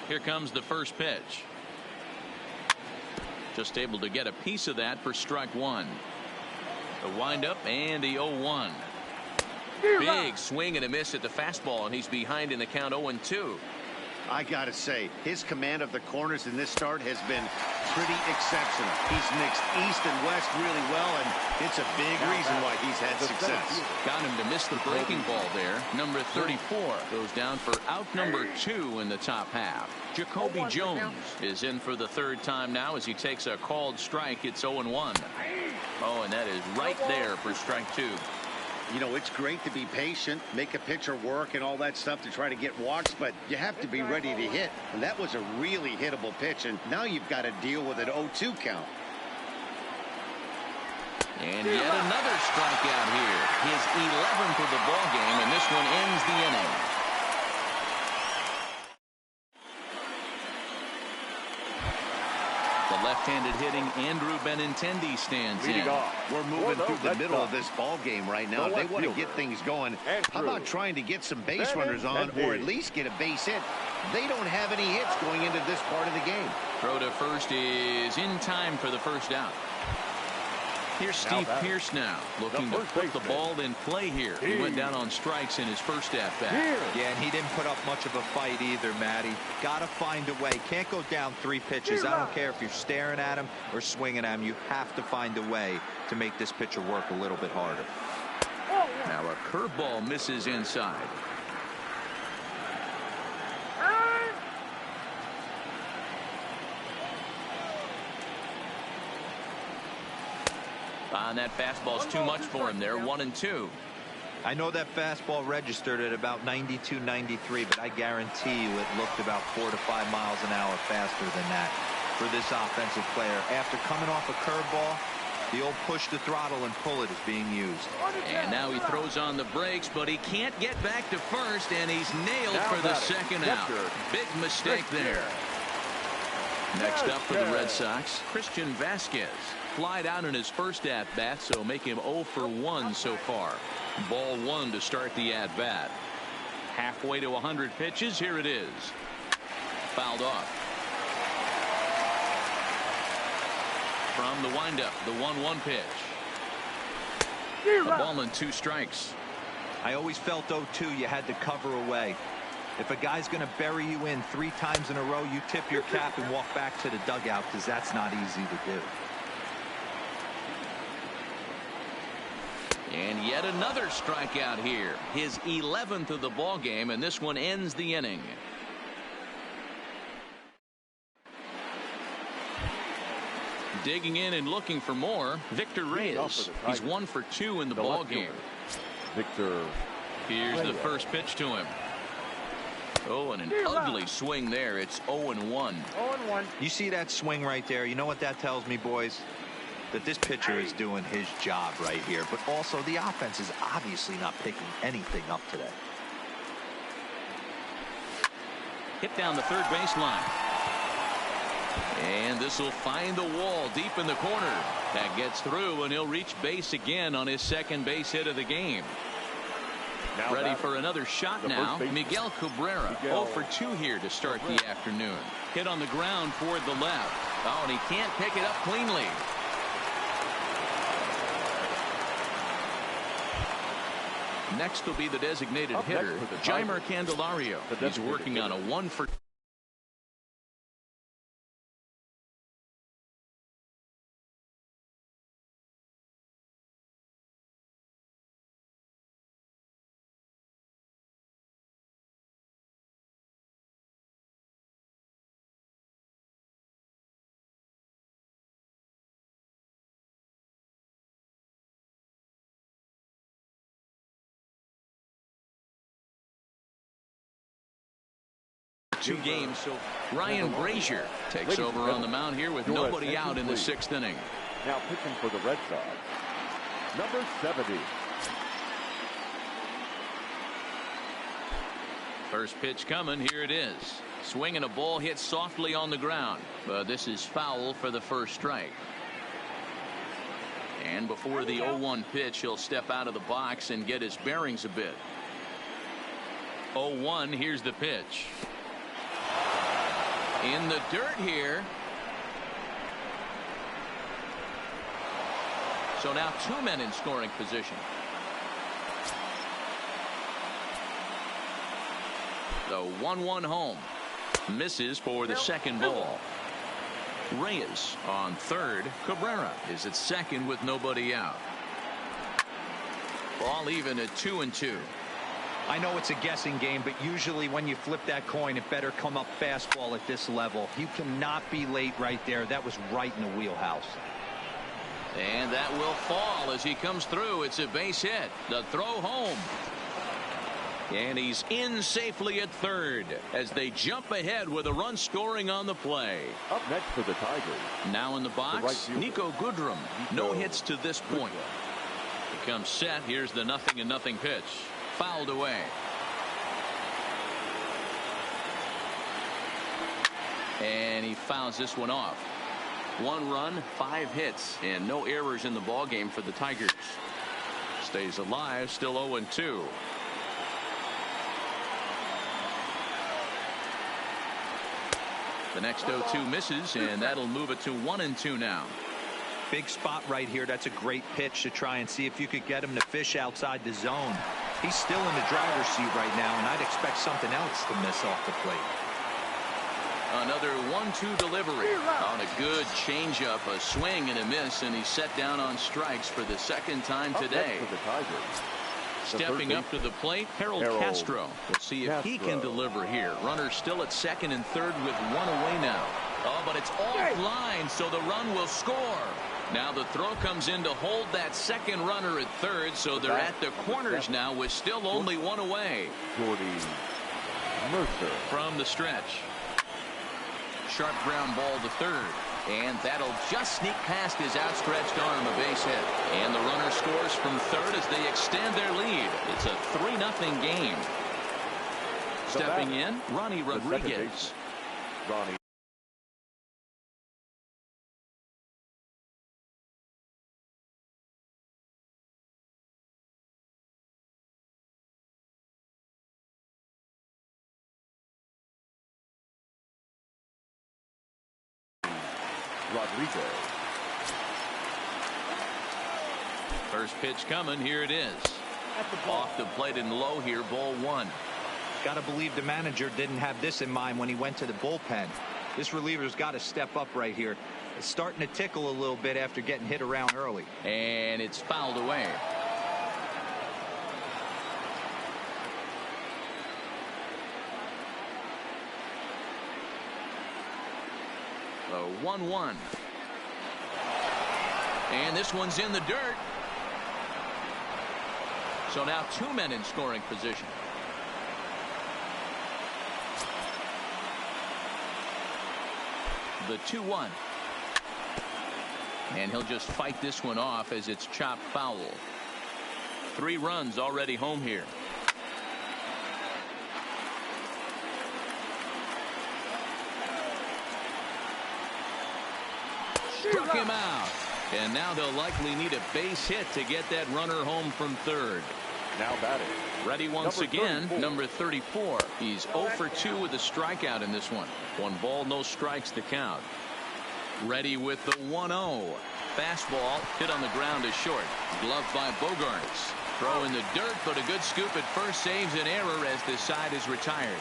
Here comes the first pitch. Just able to get a piece of that for strike one. The windup and the 0-1. Big swing and a miss at the fastball, and he's behind in the count 0-2. I gotta say, his command of the corners in this start has been pretty exceptional. He's mixed east and west really well, and it's a big reason why he's had success. Got him to miss the breaking ball there. Number 34 goes down for out number 2 in the top half. Jacoby Jones is in for the third time now as he takes a called strike. It's 0-1. Oh, and that is right there for strike 2. You know, it's great to be patient, make a pitcher work and all that stuff to try to get walks, but you have to be ready to hit. And that was a really hittable pitch, and now you've got to deal with an 0-2 count. And yet another strikeout here. His 11th of the ball game, and this one ends the inning. The left-handed hitting Andrew Benintendi stands in. We're moving through the middle of this ball game right now. They want to get things going. How about trying to get some base runners on, or at least get a base hit? They don't have any hits going into this part of the game. Throw to first is in time for the first out. Here's Steve Pearce now, looking to put the ball in play here. He went down on strikes in his first at-bat. Yeah, and he didn't put up much of a fight either, Matty. Got to find a way. Can't go down 3 pitches. I don't care if you're staring at him or swinging at him. You have to find a way to make this pitcher work a little bit harder. Now a curveball misses inside. And that fastball's too much for him there. 1-2. I know that fastball registered at about 92, 93, but I guarantee you it looked about 4 to 5 miles an hour faster than that for this offensive player. After coming off a curveball, the old push the throttle and pull it is being used. And now he throws on the brakes, but he can't get back to first, and he's nailed for the second out. Big mistake there. Next up for the Red Sox, Christian Vasquez. Flied out in his first at-bat, so make him 0 for 1 so far. Ball 1 to start the at-bat. Halfway to 100 pitches. Here it is. Fouled off. From the windup, the 1-1 pitch. A ball and 2 strikes. I always felt 0-2 you had to cover away. If a guy's going to bury you in 3 times in a row, you tip your cap and walk back to the dugout, because that's not easy to do. And yet another strikeout here. His 11th of the ball game, and this one ends the inning. Digging in and looking for more, Victor Reyes. He's 1 for 2 in the ball game. Victor. Here's the first pitch to him. Oh, and an ugly swing there. It's 0-1. 0-1. You see that swing right there? You know what that tells me, boys? That this pitcher is doing his job right here, but also the offense is obviously not picking anything up today. Hit down the third baseline. And this will find the wall deep in the corner. That gets through, and he'll reach base again on his second base hit of the game. Now ready for another shot now. Miguel Cabrera 0 for 2 here to start the afternoon. Hit on the ground toward the left. Oh, and he can't pick it up cleanly. Next will be the designated hitter, Jeimer Candelario. He's working on a 1 for 2. Two games, so Ryan Brazier takes over on the mound here with nobody out in the 6th inning. Now pitching for the Red Sox, number 70. First pitch coming. Here it is. Swinging a ball hit softly on the ground. But this is foul for the first strike. And before the 0-1 pitch, he'll step out of the box and get his bearings a bit. 0-1. Here's the pitch. In the dirt here. So now 2 men in scoring position. The 1-1 home. Misses for the second ball. Reyes on third. Cabrera is at second with nobody out. Ball even at 2-2. I know it's a guessing game, but usually when you flip that coin, it better come up fastball at this level. You cannot be late right there. That was right in the wheelhouse. And that will fall as he comes through. It's a base hit. The throw home. And he's in safely at third as they jump ahead with a run scoring on the play. Up next for the Tigers. Now in the box, Nico Goodrum. No hits to this point. He comes set. Here's the 0-0 pitch. Fouled away. And he fouls this one off. 1 run, 5 hits, and no errors in the ball game for the Tigers. Stays alive, still 0-2. The next 0-2 misses, and that'll move it to 1-2 now. Big spot right here. That's a great pitch to try and see if you could get him to fish outside the zone. He's still in the driver's seat right now, and I'd expect something else to miss off the plate. Another 1-2 delivery on a good changeup, a swing and a miss, and he's set down on strikes for the second time today. For the Tigers. Stepping up to the plate, Harold Castro. Let's see if he can deliver here. Runner still at second and third with 1 away now. Oh, but it's offline, so the run will score. Now the throw comes in to hold that second runner at third, so they're at the corners now with still only 1 away. Jordy Mercer from the stretch. Sharp ground ball to third. And that'll just sneak past his outstretched arm, a base hit. And the runner scores from third as they extend their lead. It's a 3-0 game. Stepping in, Ronnie Rodriguez. Ronnie. Rodriguez. First pitch coming. Here it is. Off the plate and low here. Ball 1. Gotta believe the manager didn't have this in mind when he went to the bullpen. This reliever's got to step up right here. It's starting to tickle a little bit after getting hit around early. And it's fouled away. The 1-1. And this one's in the dirt. So now 2 men in scoring position. The 2-1. And he'll just fight this one off as it's chopped foul. 3 runs already home here. Struck him out. And now they'll likely need a base hit to get that runner home from third. Now batting. Ready once again, number 34. He's 0 for 2 with a strikeout in this one. 1 ball, no strikes to count. Ready with the 1-0. Fastball hit on the ground is short. Gloved by Bogarts. Throw in the dirt, but a good scoop at first saves an error as the side is retired.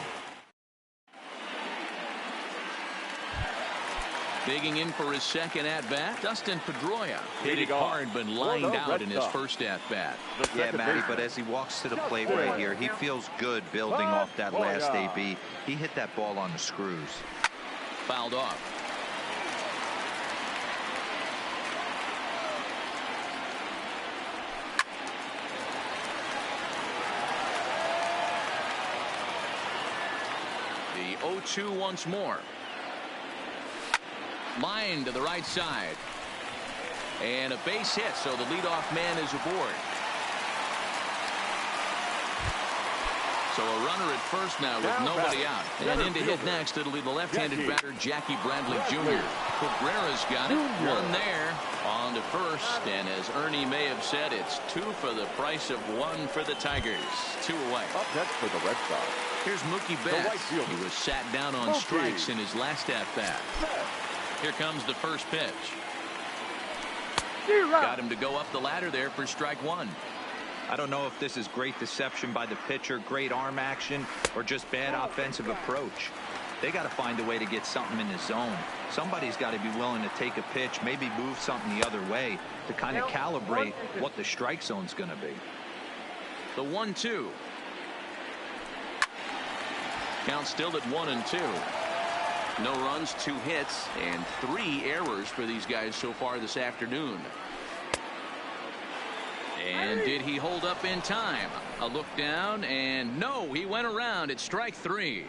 Digging in for his second at-bat, Dustin Pedroia. Hit it hard, but lined out in his first at-bat. Yeah, Matty, but as he walks to the plate right here, he feels good building off that last AB. He hit that ball on the screws. Fouled off. The 0-2 once more. Line to the right side. And a base hit, so the leadoff man is aboard. So a runner at first now with nobody out. And in to hit next, it'll be the left-handed batter, Jackie Bradley Jr. Cabrera's got it. 1 there on to first. And as Ernie may have said, it's 2 for the price of 1 for the Tigers. 2 away. Up next for the Red Sox. Here's Mookie Betts. He was sat down on strikes in his last at-bat. Here comes the first pitch. Got him to go up the ladder there for strike one. I don't know if this is great deception by the pitcher, great arm action, or just bad offensive approach. They got to find a way to get something in the zone. Somebody's got to be willing to take a pitch, maybe move something the other way to kind of calibrate what the strike zone's going to be. The 1-2. Count still at 1-2. No runs, 2 hits, and 3 errors for these guys so far this afternoon. And did he hold up in time? A look down, and no, he went around at strike 3.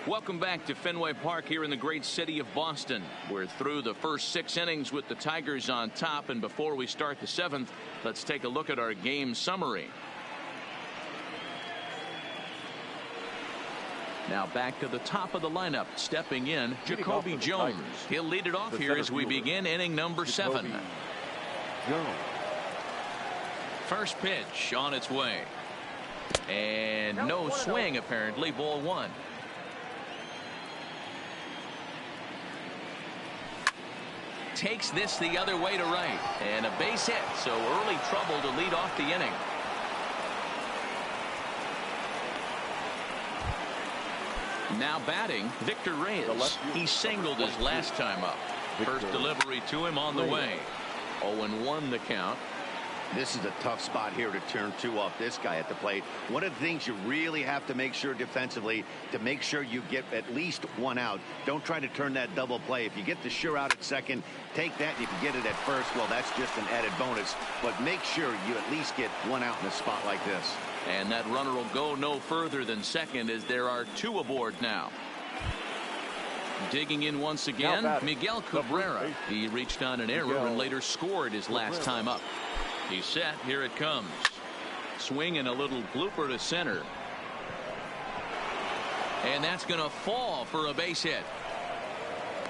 Welcome back to Fenway Park here in the great city of Boston. We're through the first 6 innings with the Tigers on top, and before we start the 7th, let's take a look at our game summary. Now back to the top of the lineup, stepping in, Jacoby Jones. He'll lead it off here as we begin inning number 7. First pitch on its way. And no swing, apparently, ball 1. Takes this the other way to right, and a base hit, so early trouble to lead off the inning. Now batting, Victor Reyes. He singled his last time up. First delivery to him on the way. 0-1 the count. This is a tough spot here to turn 2 off this guy at the plate. One of the things you really have to make sure defensively to make sure you get at least 1 out. Don't try to turn that double play. If you get the sure out at second, take that. And if you get it at first, well, that's just an added bonus. But make sure you at least get 1 out in a spot like this. And that runner will go no further than second as there are 2 aboard now. Digging in once again, Miguel Cabrera. He reached on an error and later scored his last time up. He's set. Here it comes. Swing and a little blooper to center. And that's going to fall for a base hit.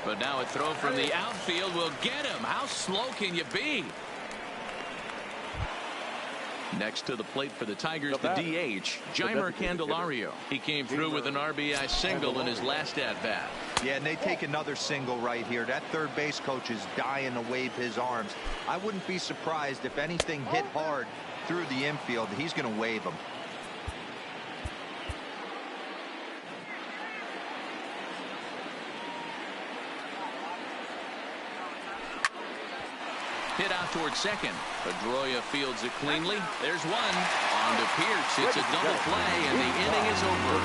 But now a throw from the outfield will get him. How slow can you be? Next to the plate for the Tigers, the DH, Jeimer Candelario. He came through with an RBI single in his last at-bat. Yeah, and they take another single right here. That third base coach is dying to wave his arms. I wouldn't be surprised if anything hit hard through the infield. He's going to wave them. Hit out towards second. Pedroia fields it cleanly. There's one. On to Pierce. It's a double play, and the inning is over.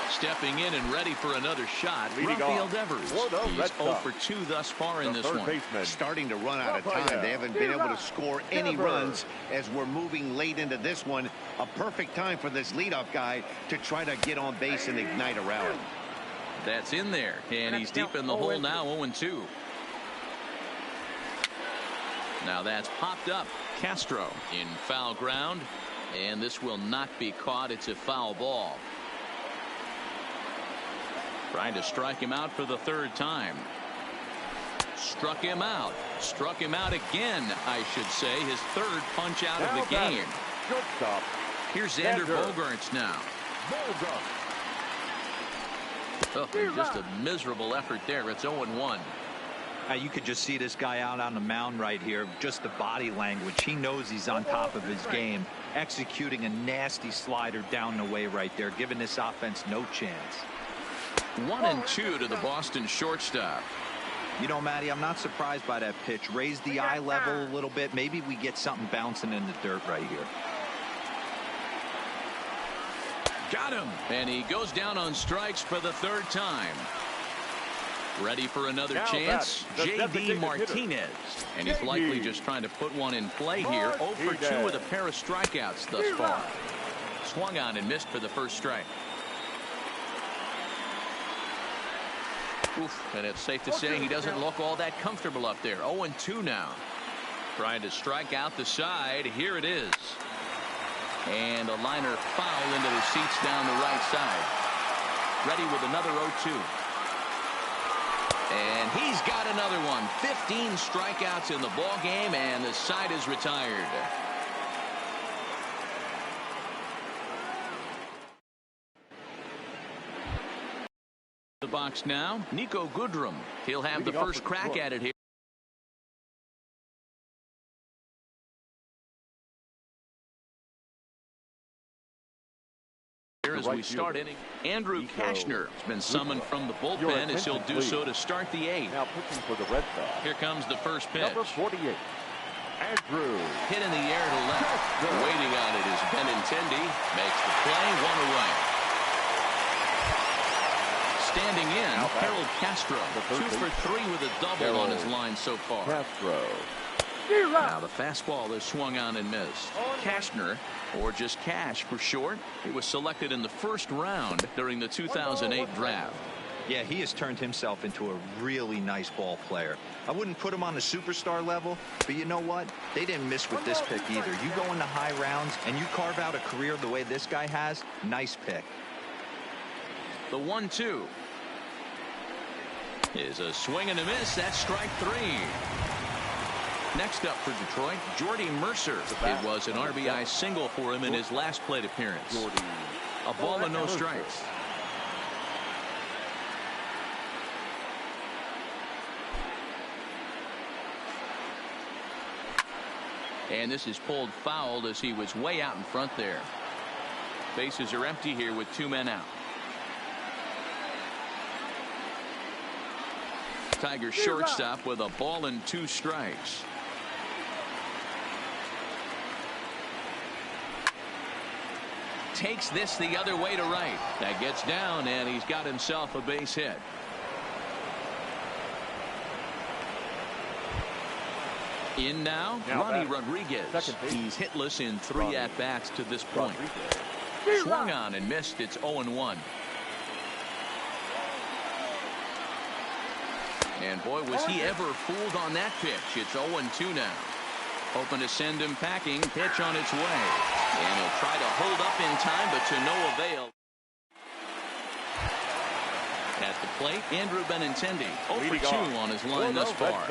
Stepping in and ready for another shot, Rafael Devers. He's 0 for 2 thus far in this one. Starting to run out of time. They haven't been able to score any runs as we're moving late into this one. A perfect time for this leadoff guy to try to get on base and ignite a rally. That's in there, and he's deep in the hole now, 0-2. Now that's popped up. Castro in foul ground, and this will not be caught. It's a foul ball. Trying to strike him out for the 3rd time. Struck him out. Struck him out again, I should say. His 3rd punch out of the game. Here's Xander Bogaerts now. Oh, just a miserable effort there. It's 0-1. You could just see this guy out on the mound right here. Just the body language. He knows he's on top of his game. Executing a nasty slider down the way right there, giving this offense no chance. 1-2 to the Boston shortstop. You know, Matty, I'm not surprised by that pitch. Raise the eye level a little bit. Maybe we get something bouncing in the dirt right here. Got him. And he goes down on strikes for the 3rd time. Ready for another chance? J.D. Martinez. And he's likely just trying to put one in play here. 0 for 2 with a pair of strikeouts thus far. Swung on and missed for the 1st strike. Oof, and it's safe to say he doesn't look all that comfortable up there. 0-2 now. Trying to strike out the side. Here it is. And a liner foul into the seats down the right side. Ready with another 0-2. And he's got another one. 15 strikeouts in the ball game, and the side is retired. The box now, Nico Goodrum. He'll have the first crack at it here. As we start inning, Andrew Kashner has been summoned from the bullpen as he'll do so to start the 8th. Now pitching for the Red Sox. Here comes the first pitch. Number 48, Andrew. Hit in the air to left. Waiting on it is Benintendi. Makes the play, 1 away. Standing in, Harold Castro. 2 for 3 with a double on his line so far. Castro. Now the fastball is swung on and missed. Kashner, or just Cash for short, he was selected in the first round during the 2008 draft. Yeah, he has turned himself into a really nice ball player. I wouldn't put him on the superstar level, but you know what? They didn't miss with this pick either. You go into high rounds and you carve out a career the way this guy has, nice pick. The 1-2 is a swing and a miss. That's strike 3. Next up for Detroit, Jordy Mercer. It was an RBI single for him in his last plate appearance. A ball and no strikes. And this is pulled foul as he was way out in front there. Bases are empty here with 2 men out. Tiger shortstop with a ball and 2 strikes. Takes this the other way to right. That gets down, and he's got himself a base hit. In now Ronnie Rodriguez. He's hitless in 3 at-bats to this point. Swung on and missed. It's 0-1. And boy, was he ever fooled on that pitch. It's 0-2 now. Hoping to send him packing. Pitch on its way. And he'll try to hold up in time, but to no avail. At the plate, Andrew Benintendi. 0 for 2 on his line thus far.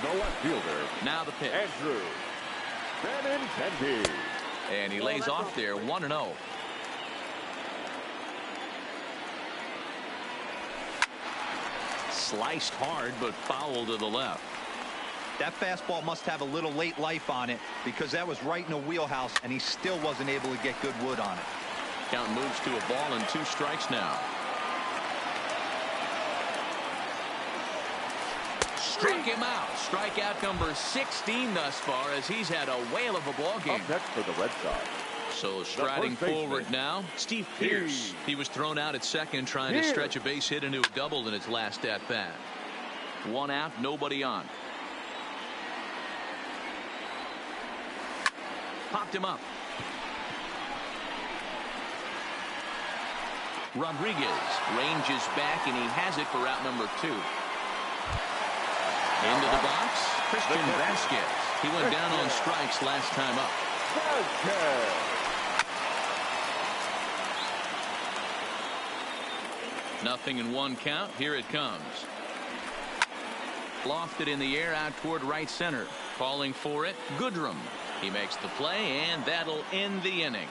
No left fielder. Now the pitch. Andrew Benintendi. And he lays off there, 1-0. Sliced hard, but foul to the left. That fastball must have a little late life on it because that was right in the wheelhouse and he still wasn't able to get good wood on it. Count moves to a ball and 2 strikes now. Struck him out. Strikeout number 16 thus far as he's had a whale of a ball game. Up next for the Red Sox. So striding forward now, Steve Pearce. He was thrown out at second trying to stretch a base hit into a double in his last at bat. 1 out, nobody on. Popped him up. Rodriguez ranges back and he has it for out number 2. Into the box, Christian Vasquez. He went down on strikes last time up. Nothing in 1 count. Here it comes. Lofted in the air out toward right center. Calling for it, Goodrum. He makes the play, and that'll end the inning.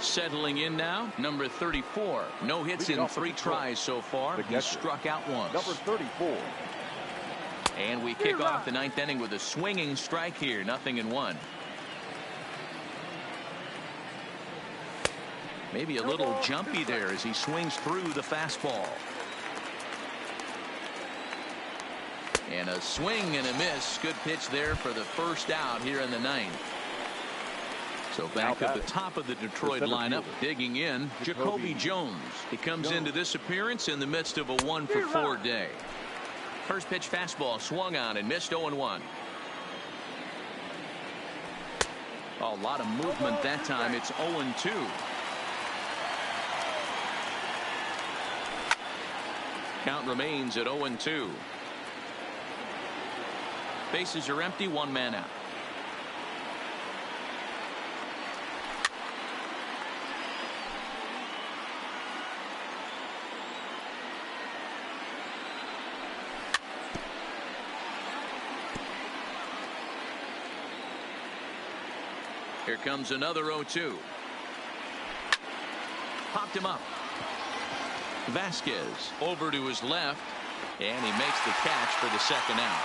Settling in now, number 34. No hits in 3 tries so far. He struck out once. Number 34. And we kick off the 9th inning with a swinging strike here. Nothing in 1. Maybe a little jumpy there as he swings through the fastball. And a swing and a miss. Good pitch there for the first out here in the 9th. So back at the top of the Detroit lineup, digging in, Jacoby Jones. He comes into this appearance in the midst of a 1 for 4 day. First pitch fastball swung on and missed. 0-1. A lot of movement that time. It's 0-2. Count remains at 0-2. Bases are empty, 1 man out. Here comes another 0-2. Popped him up. Vasquez over to his left, and he makes the catch for the second out.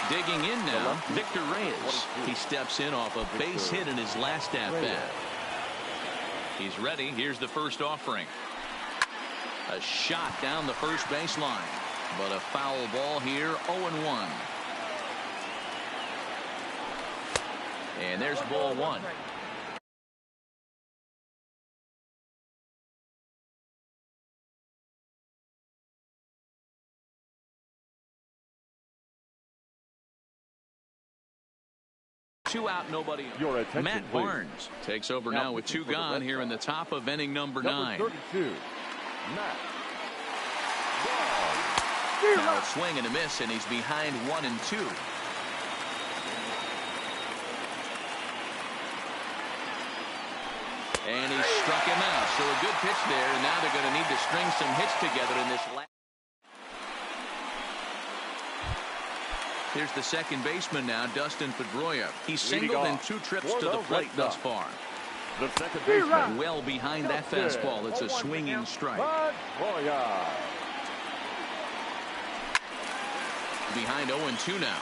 Digging in now, Victor Reyes. He steps in off a base hit in his last at-bat. He's ready. Here's the first offering. A shot down the first baseline, but a foul ball here, 0-1. And there's ball one. Two out, nobody. Matt Barnes takes over now with two gone here in the top of inning number 9. 32, Matt. Now a swing and a miss, and he's behind 1-2. And he struck him out. So a good pitch there, and now they're going to need to string some hits together in this last. Here's the second baseman now, Dustin Pedroia. He's singled in 2 trips to the plate thus far. The second baseman. Well behind that fastball. It's a swinging strike. Behind 0-2 now.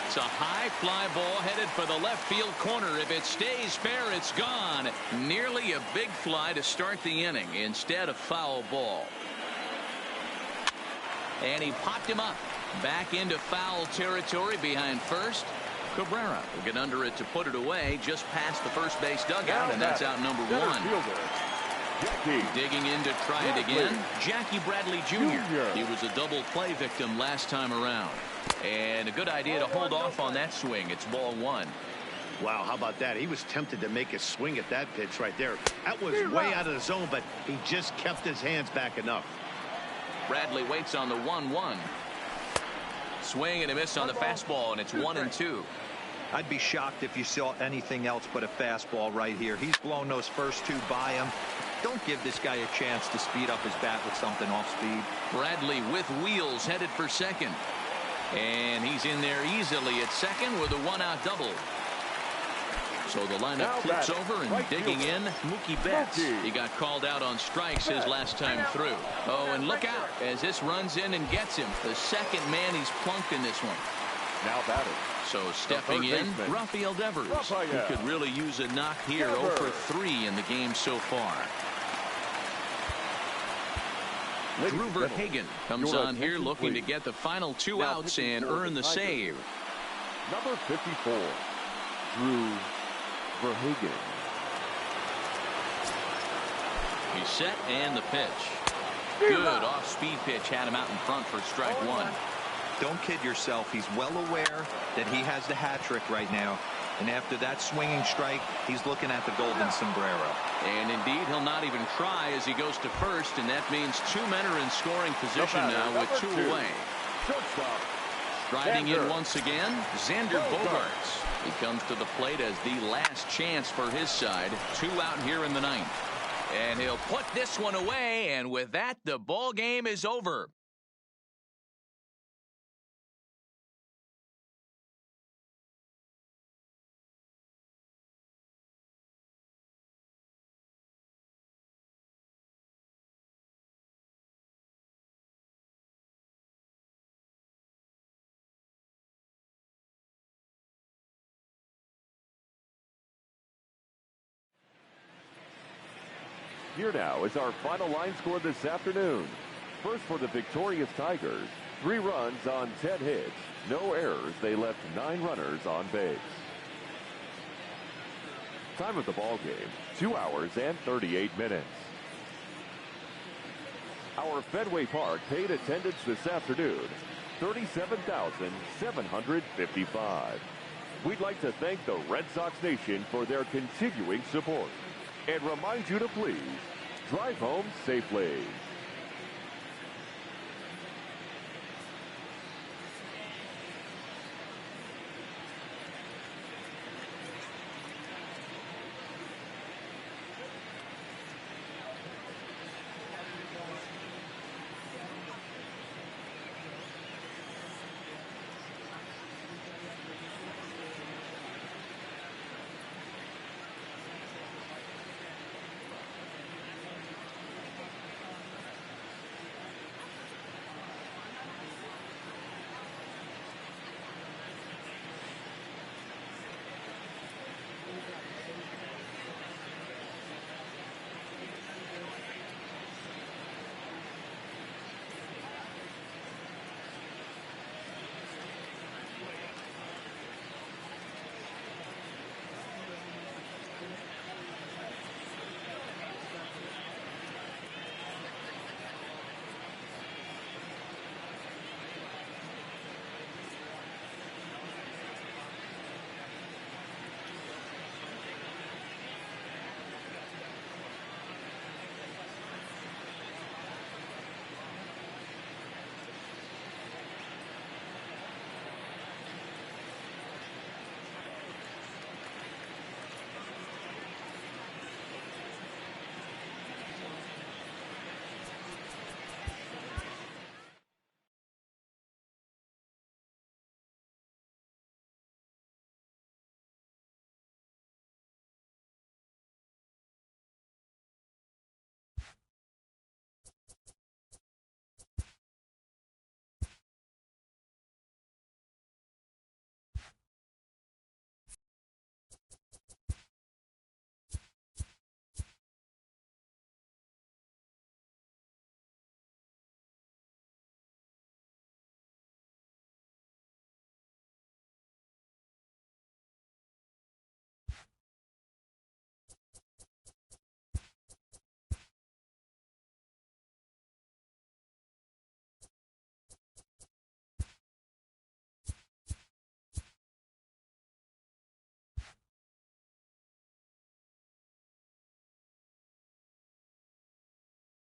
It's a high fly ball headed for the left field corner. If it stays fair, it's gone. Nearly a big fly to start the inning. Instead, a foul ball. And he popped him up. Back into foul territory behind first. Cabrera will get under it to put it away just past the first base dugout, and that's out number 1. Digging in to try it again, Jackie Bradley Jr. He was a double play victim last time around. And a good idea to hold off on that swing. It's ball 1. Wow, how about that? He was tempted to make a swing at that pitch right there. That was way out of the zone, but he just kept his hands back enough. Bradley waits on the 1-1. Swing and a miss on the fastball, and it's 1-2. I'd be shocked if you saw anything else but a fastball right here. He's blown those first 2 by him. Don't give this guy a chance to speed up his bat with something off speed. Bradley with wheels headed for second. And he's in there easily at second with a 1-out double. So the lineup flips over, and digging in, Mookie Betts. He got called out on strikes his last time through. Oh, and look out as this runs in and gets him. The second man he's plunked in this one. Now batting. So stepping in, Rafael Devers. He could really use a knock here. 0 for 3 in the game so far. Drew Verhagen comes on here looking to get the final 2 outs and earn the save. Number 54, Drew Verhagen. He's set, and the pitch. Good off-speed pitch had him out in front for strike 1. Don't kid yourself. He's well aware that he has the hat trick right now. And after that swinging strike, he's looking at the golden sombrero. And indeed, he'll not even try as he goes to first, and that means 2 men are in scoring position now with 2 away. Striding in once again, Xander Bogaerts. He comes to the plate as the last chance for his side. 2 out here in the 9th. And he'll put this one away, and with that, the ball game is over. Here now is our final line score this afternoon. First for the victorious Tigers, 3 runs on 10 hits. No errors. They left 9 runners on base. Time of the ball game, 2 hours and 38 minutes. Our Fenway Park paid attendance this afternoon, 37,755. We'd like to thank the Red Sox Nation for their continuing support and remind you to please drive home safely.